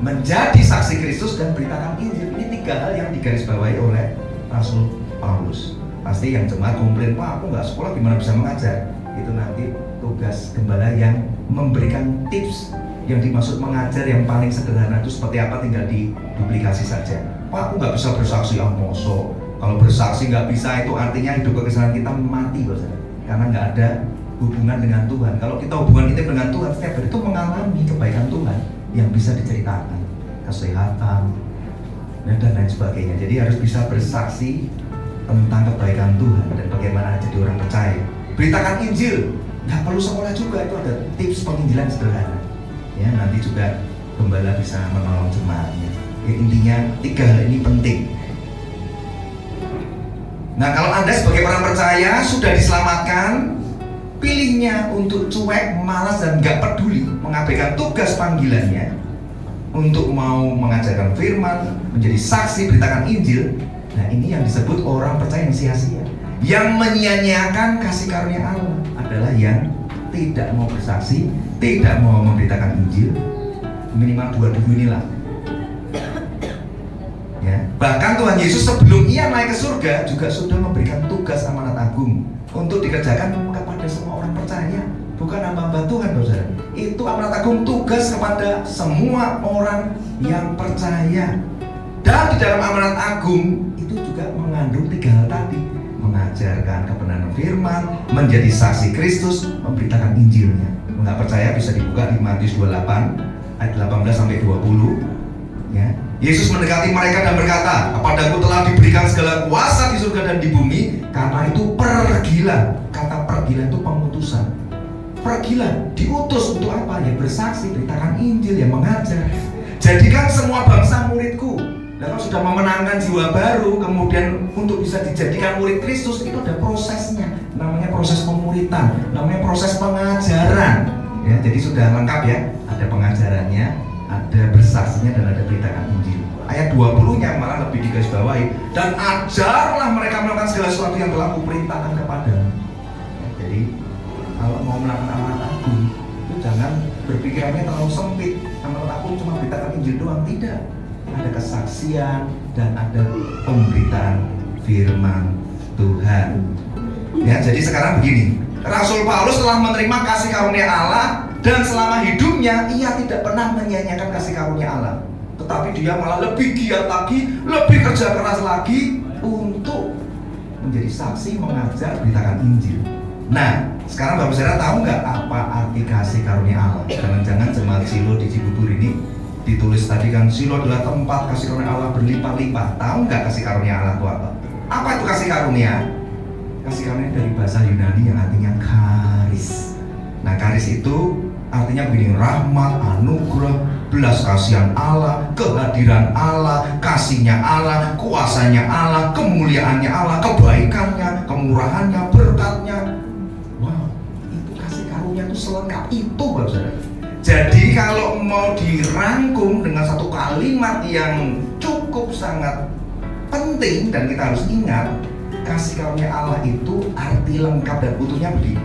menjadi saksi Kristus, dan beritakan Injil. Ini 3 hal yang digarisbawahi oleh Rasul Paulus. Pasti yang jemaat komplain, Pak, aku nggak sekolah gimana bisa mengajar? Itu nanti tugas gembala yang memberikan tips. Yang dimaksud mengajar yang paling sederhana itu seperti apa, tinggal diduplikasi saja. Pak, aku nggak bisa bersaksi, moso. Kalau bersaksi nggak bisa, itu artinya hidup kekristenan kita mati, saudara. Karena nggak ada hubungan dengan Tuhan. Kalau kita hubungan kita dengan Tuhan, setiap hari itu mengalami kebaikan Tuhan yang bisa diceritakan, kesehatan, dan lain sebagainya. Jadi harus bisa bersaksi tentang kebaikan Tuhan dan bagaimana jadi orang percaya. Beritakan Injil, nggak perlu sekolah juga, itu ada tips penginjilan sederhana. Ya, nanti juga gembala bisa menolong jemaatnya. Ya, intinya 3 hal ini penting. Nah, kalau Anda sebagai orang percaya sudah diselamatkan, pilihnya untuk cuek, malas, dan nggak peduli, mengabaikan tugas panggilannya untuk mau mengajarkan firman, menjadi saksi, beritakan Injil. Nah, ini yang disebut orang percaya yang sia-sia. Yang menyia-nyiakan kasih karunia Allah adalah yang tidak mau bersaksi, tidak mau memberitakan Injil. Minimal 2 inilah. Ya. Bahkan Tuhan Yesus sebelum ia naik ke surga juga sudah memberikan tugas amanat agung untuk dikerjakan kepada semua orang percaya, bukan hamba-hamba Tuhan, saudara. Itu amanat agung, tugas kepada semua orang yang percaya. Dan di dalam amanat agung itu juga mengandung 3 hal tadi: mengajarkan kebenaran firman, menjadi saksi Kristus, memberitakan Injilnya. Nggak percaya bisa dibuka di Matius 28 ayat 18 sampai 20. Ya. Yesus mendekati mereka dan berkata, "Kepadaku telah diberikan segala kuasa di surga dan di bumi. Karena itu pergilah." Kata pergilah itu pengutusan. Pergilah, diutus untuk apa? Ya bersaksi, beritakan Injil, ya mengajar. Jadikan semua bangsa muridku. Dan kalau sudah memenangkan jiwa baru, kemudian untuk bisa dijadikan murid Kristus, itu ada prosesnya. Namanya proses pemuritan, namanya proses pengajaran. Ya, jadi sudah lengkap ya. Ada pengajarannya, ada bersaksinya, dan ada beritakan Injil. Ayat 20-nya malah lebih digarisbawahi, dan ajarlah mereka melakukan segala sesuatu yang telah kuperintahkan kepadamu. Ya, jadi kalau mau melakukan amanat agung, itu jangan berpikirannya terlalu sempit. Amanat agung cuma beritakan Injil doang, tidak. Ada kesaksian dan ada pemberitaan firman Tuhan. Ya, jadi sekarang begini, Rasul Paulus telah menerima kasih karunia Allah, dan selama hidupnya ia tidak pernah menyia-nyiakan kasih karunia Allah, tetapi dia malah lebih giat lagi, lebih kerja keras lagi untuk menjadi saksi, mengajar, beritakan Injil. Nah, sekarang Bapak Saudara tahu nggak apa arti kasih karunia Allah? Jangan-jangan jemaat Silo di Cibubur ini ditulis tadi kan, Silo adalah tempat kasih karunia Allah berlimpah-limpah. Tahu nggak kasih karunia Allah itu apa? Apa itu kasih karunia? Kasih karunia dari bahasa Yunani yang artinya karis. Nah, karis itu artinya begini: rahmat, anugerah, belas kasihan Allah, kehadiran Allah, kasihnya Allah, kuasanya Allah, kemuliaannya Allah, kebaikannya, kemurahannya, berkatnya. Wow, itu kasih karunia itu selengkap itu, Bapak Saudara. Jadi kalau mau dirangkum dengan satu kalimat yang cukup sangat penting dan kita harus ingat, kasih karunia Allah itu arti lengkap dan utuhnya begini.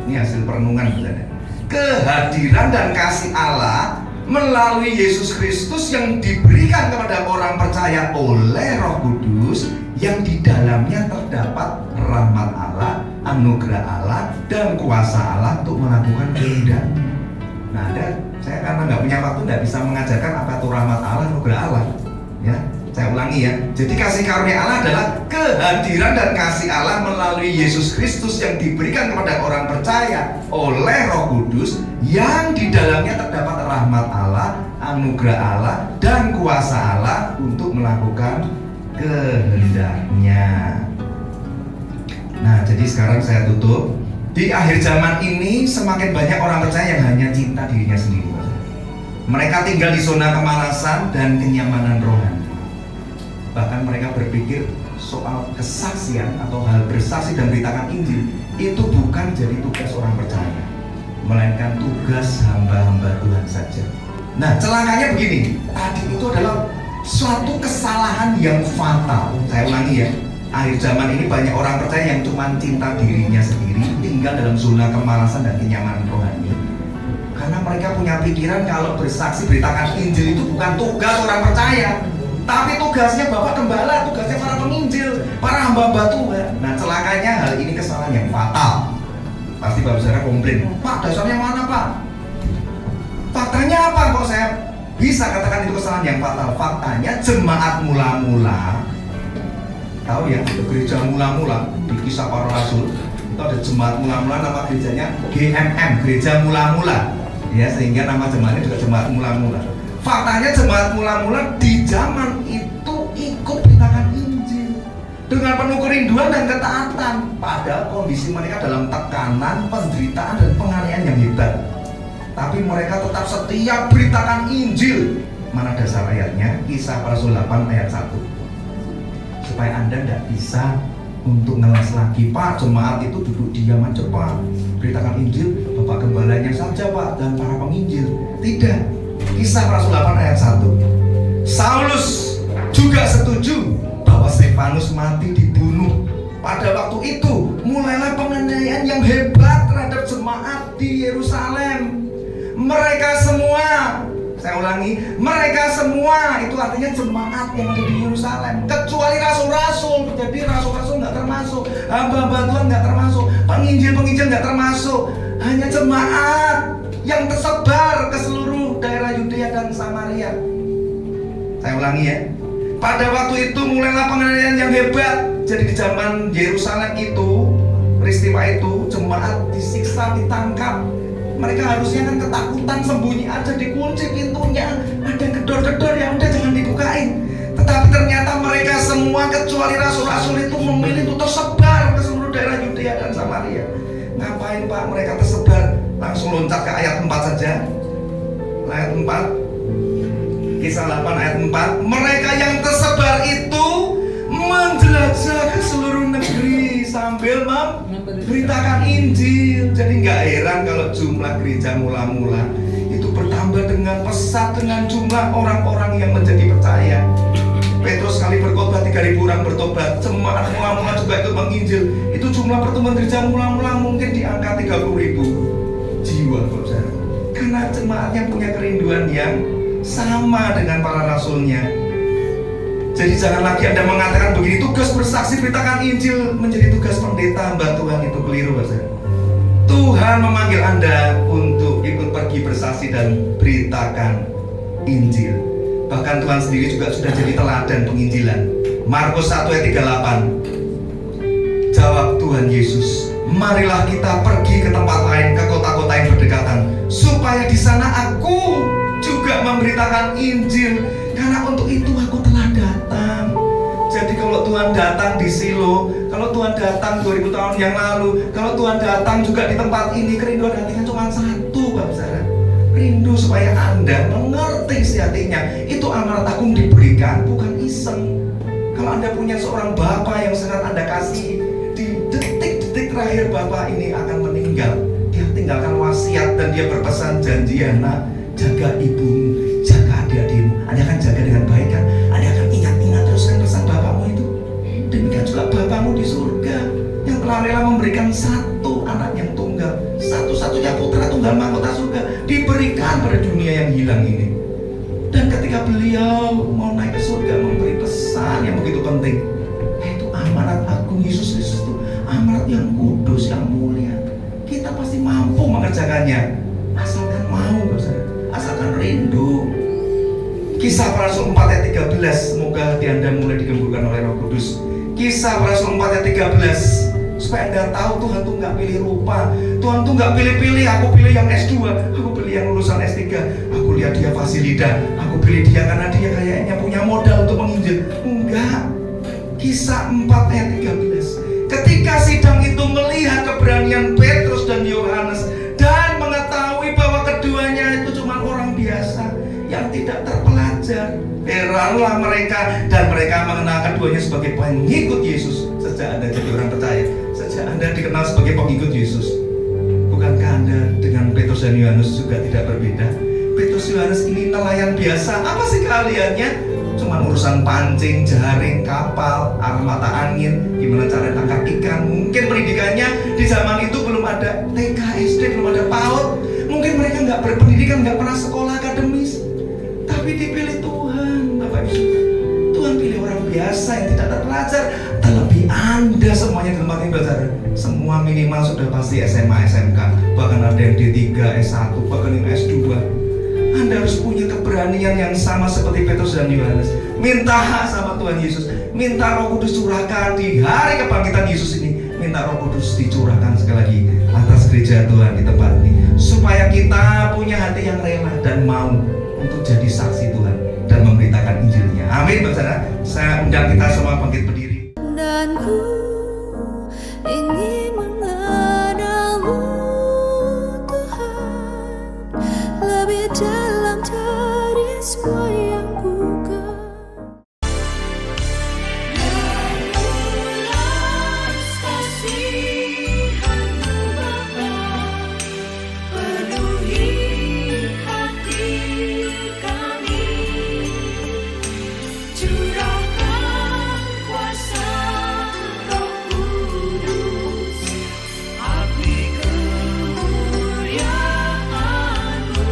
Ini hasil perenungan, Saudara. Kehadiran dan kasih Allah melalui Yesus Kristus yang diberikan kepada orang percaya oleh Roh Kudus, yang di dalamnya terdapat rahmat Allah, anugerah Allah, dan kuasa Allah untuk melakukan kehendaknya. Nah, saya karena nggak punya waktu nggak bisa mengajarkan apa itu rahmat Allah, anugerah Allah. Ya, saya ulangi ya. Jadi kasih karunia Allah adalah kehadiran dan kasih Allah melalui Yesus Kristus yang diberikan kepada orang percaya oleh Roh Kudus, yang di dalamnya terdapat rahmat Allah, anugerah Allah, dan kuasa Allah untuk melakukan kehendaknya. Nah, jadi sekarang saya tutup. Di akhir zaman ini semakin banyak orang percaya yang hanya cinta dirinya sendiri. Mereka tinggal di zona kemalasan dan kenyamanan rohani. Bahkan mereka berpikir soal kesaksian atau hal bersaksi dan beritakan Injil itu bukan jadi tugas orang percaya, melainkan tugas hamba-hamba Tuhan saja. Nah, celakanya begini, tadi itu adalah suatu kesalahan yang fatal. Saya ulangi ya, akhir zaman ini banyak orang percaya yang cuma cinta dirinya sendiri, tinggal dalam zona kemalasan dan kenyamanan rohani. Karena mereka punya pikiran kalau bersaksi beritakan Injil itu bukan tugas orang percaya, tapi tugasnya Bapak Gembala, tugasnya para penginjil, para hamba-hamba Tuhan. Nah, celakanya hal ini kesalahan yang fatal. Pasti Bapak Saudara komplain, Pak, dasarnya mana Pak? Faktanya apa kok saya bisa katakan itu kesalahan yang fatal? Faktanya jemaat mula-mula, tahu ya, gereja mula-mula di Kisah Para Rasul itu ada jemaat mula-mula, nama gerejanya GMM, gereja mula-mula ya, sehingga nama jemaatnya juga jemaat mula-mula. Faktanya jemaat mula-mula di zaman itu ikut beritakan Injil dengan penuh kerinduan dan ketaatan, padahal kondisi mereka dalam tekanan, penderitaan dan penganiayaan yang hebat, tapi mereka tetap setia beritakan Injil. Mana dasar ayatnya? Kisah Para Rasul 8 ayat 1. Supaya Anda tidak bisa untuk ngeles lagi, Pak, jemaat itu duduk diam aja Pak, beritakan Injil Bapak Gembalanya saja Pak dan para penginjil. Tidak. Kisah Para Rasul 8 ayat 1. Saulus juga setuju bahwa Stefanus mati dibunuh. Pada waktu itu mulailah penganiayaan yang hebat terhadap jemaat di Yerusalem. Mereka semua, saya ulangi, mereka semua itu artinya jemaat yang ada di Yerusalem, kecuali rasul-rasul. Jadi rasul-rasul nggak termasuk, hamba-hamba Tuhan nggak termasuk, penginjil-penginjil nggak termasuk. Hanya jemaat yang tersebar ke seluruh daerah Yudea dan Samaria. Saya ulangi ya. Pada waktu itu mulailah penganiayaan yang hebat. Jadi di zaman Yerusalem itu, peristiwa itu, jemaat disiksa, ditangkap. Mereka harusnya kan ketakutan, sembunyi aja, dikunci pintunya, ada gedor-gedor, ya udah jangan dibukain. Tetapi ternyata mereka semua kecuali rasul-rasul itu memilih untuk tersebar ke seluruh daerah Yudea dan Samaria. Ngapain Pak mereka tersebar? Langsung loncat ke ayat 4 saja. Ayat 4, Kisah 8 ayat 4. Mereka yang tersebar itu menjelajah ke seluruh negeri sambil memberitakan Injil. Jadi nggak heran kalau jumlah gereja mula-mula itu bertambah dengan pesat dengan jumlah orang-orang yang menjadi percaya. Petrus sekali berkhotbah 3.000 orang bertobat. Jemaat mula-mula juga ikut menginjil. Itu jumlah pertemuan gereja mula-mula mungkin di angka 30.000 jiwa, saudara. Karena jemaat yang punya kerinduan yang sama dengan para rasulnya. Jadi jangan lagi Anda mengatakan begini, tugas bersaksi beritakan Injil menjadi tugas pendeta hamba Tuhan, itu keliru, saudara. Tuhan memanggil Anda untuk ikut pergi bersaksi dan beritakan Injil. Bahkan Tuhan sendiri juga sudah jadi teladan penginjilan. Markus 1 ayat 38. Jawab Tuhan Yesus, marilah kita pergi ke tempat lain, ke kota-kota yang berdekatan, supaya di sana aku juga memberitakan Injil, karena untuk itu aku telah datang. Jadi kalau Tuhan datang di Silo, kalau Tuhan datang 2000 tahun yang lalu, kalau Tuhan datang juga di tempat ini, kerinduan hatinya cuma satu, Bapak Saudara. Rindu supaya Anda mengerti isi hatinya. Itu amanat agung diberikan, bukan iseng. Kalau Anda punya seorang Bapak yang sangat Anda kasih, di detik-detik terakhir Bapak ini akan meninggal, dia tinggalkan wasiat dan dia berpesan janji, anak, jaga ibumu, jaga adik-adikmu. Anda akan jaga dengan baik kan? Anda akan ingat-ingat terus kan pesan Bapakmu itu. Demikian juga Bapakmu di surga yang telah rela memberikan satu anak yang tunggal, satu-satunya putra tunggal mahkota surga, diberikan pada dunia yang hilang ini. Dan ketika beliau mau naik ke surga memberi pesan yang begitu penting, yaitu amanat agung Yesus Kristus, itu amanat yang kudus, yang mulia. Kita pasti mampu mengerjakannya, asalkan mau, asalkan rindu. Kisah Para Rasul 4 ayat 13. Semoga hati Anda mulai digemburkan oleh Roh Kudus. Kisah Para Rasul 4 ayat 13. Supaya Anda tahu Tuhan tuh nggak pilih rupa, Tuhan tuh nggak pilih-pilih. Aku pilih yang S2, aku pilih yang lulusan S3, aku lihat dia fasilida, aku pilih dia karena dia kayaknya punya modal untuk menginjil. Enggak. Kisah 4 ayat 13. Ketika sidang itu melihat keberanian Petrus dan Yohanes dan mengetahui bahwa keduanya itu cuma orang biasa yang tidak terpelajar, heranlah mereka, dan mereka mengenal keduanya sebagai pengikut Yesus. Sejak Anda jadi orang percaya, sejak Anda dikenal sebagai pengikut Yesus, bukankah Anda dengan Petrus dan Yohanes juga tidak berbeda? Petrus Yohanes ini nelayan biasa. Apa sih keahliannya? Cuma urusan pancing, jaring, kapal, arah mata angin, gimana cara tangkap ikan. Mungkin pendidikannya di zaman itu belum ada TK, SD, belum ada PAUD. Mungkin mereka nggak berpendidikan, nggak pernah sekolah akademis, tapi dipilih Tuhan, Bapak Ibu. Tuhan pilih orang biasa yang tidak terpelajar. Terlebih Anda semuanya di tempat ini, saudara. Semua minimal sudah pasti SMA, SMK, bahkan ada yang D3, S1, bahkan yang S2. Anda harus punya keberanian yang sama seperti Petrus dan Yohanes. Minta sama Tuhan Yesus, minta Roh Kudus curahkan di hari kebangkitan Yesus ini. Minta Roh Kudus dicurahkan sekali lagi atas gereja Tuhan di tempat ini, supaya kita punya hati yang rela dan mau untuk jadi saksi Tuhan dan memberitakan Injilnya. Amin, saudara. Saya undang kita semua bangkit berdiri. Dan ku ingin mengenalmu Tuhan, lebih dalam dari semua yang bukan. Meluas kasihan-Mu Bapa, penuhi hati kami, curahkan kuasa Roh Kudus, abdi kemuliaan-Mu,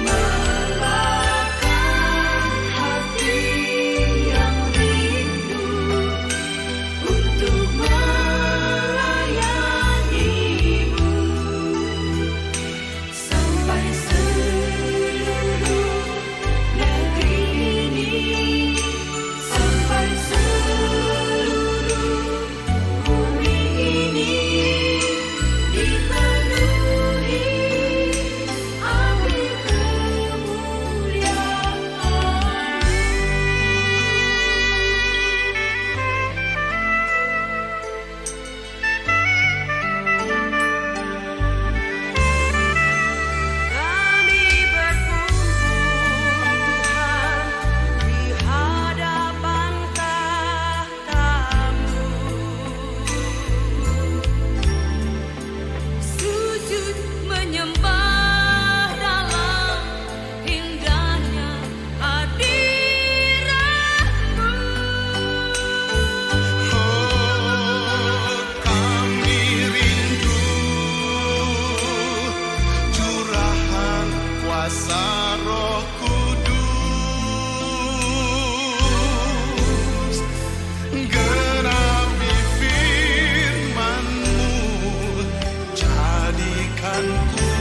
melahkan hati yang rindu untuk melayani-Mu, sampai seluruh negeri ini, sampai seluruh bumi ini dipenuhi api Kami berkumpul di hadapan tahta-Mu, sujud menyembah dalam indahnya hadirat-Mu. Kami rindu curahan kuasa Roh Kudus, genapi firman-Mu, jadikan ku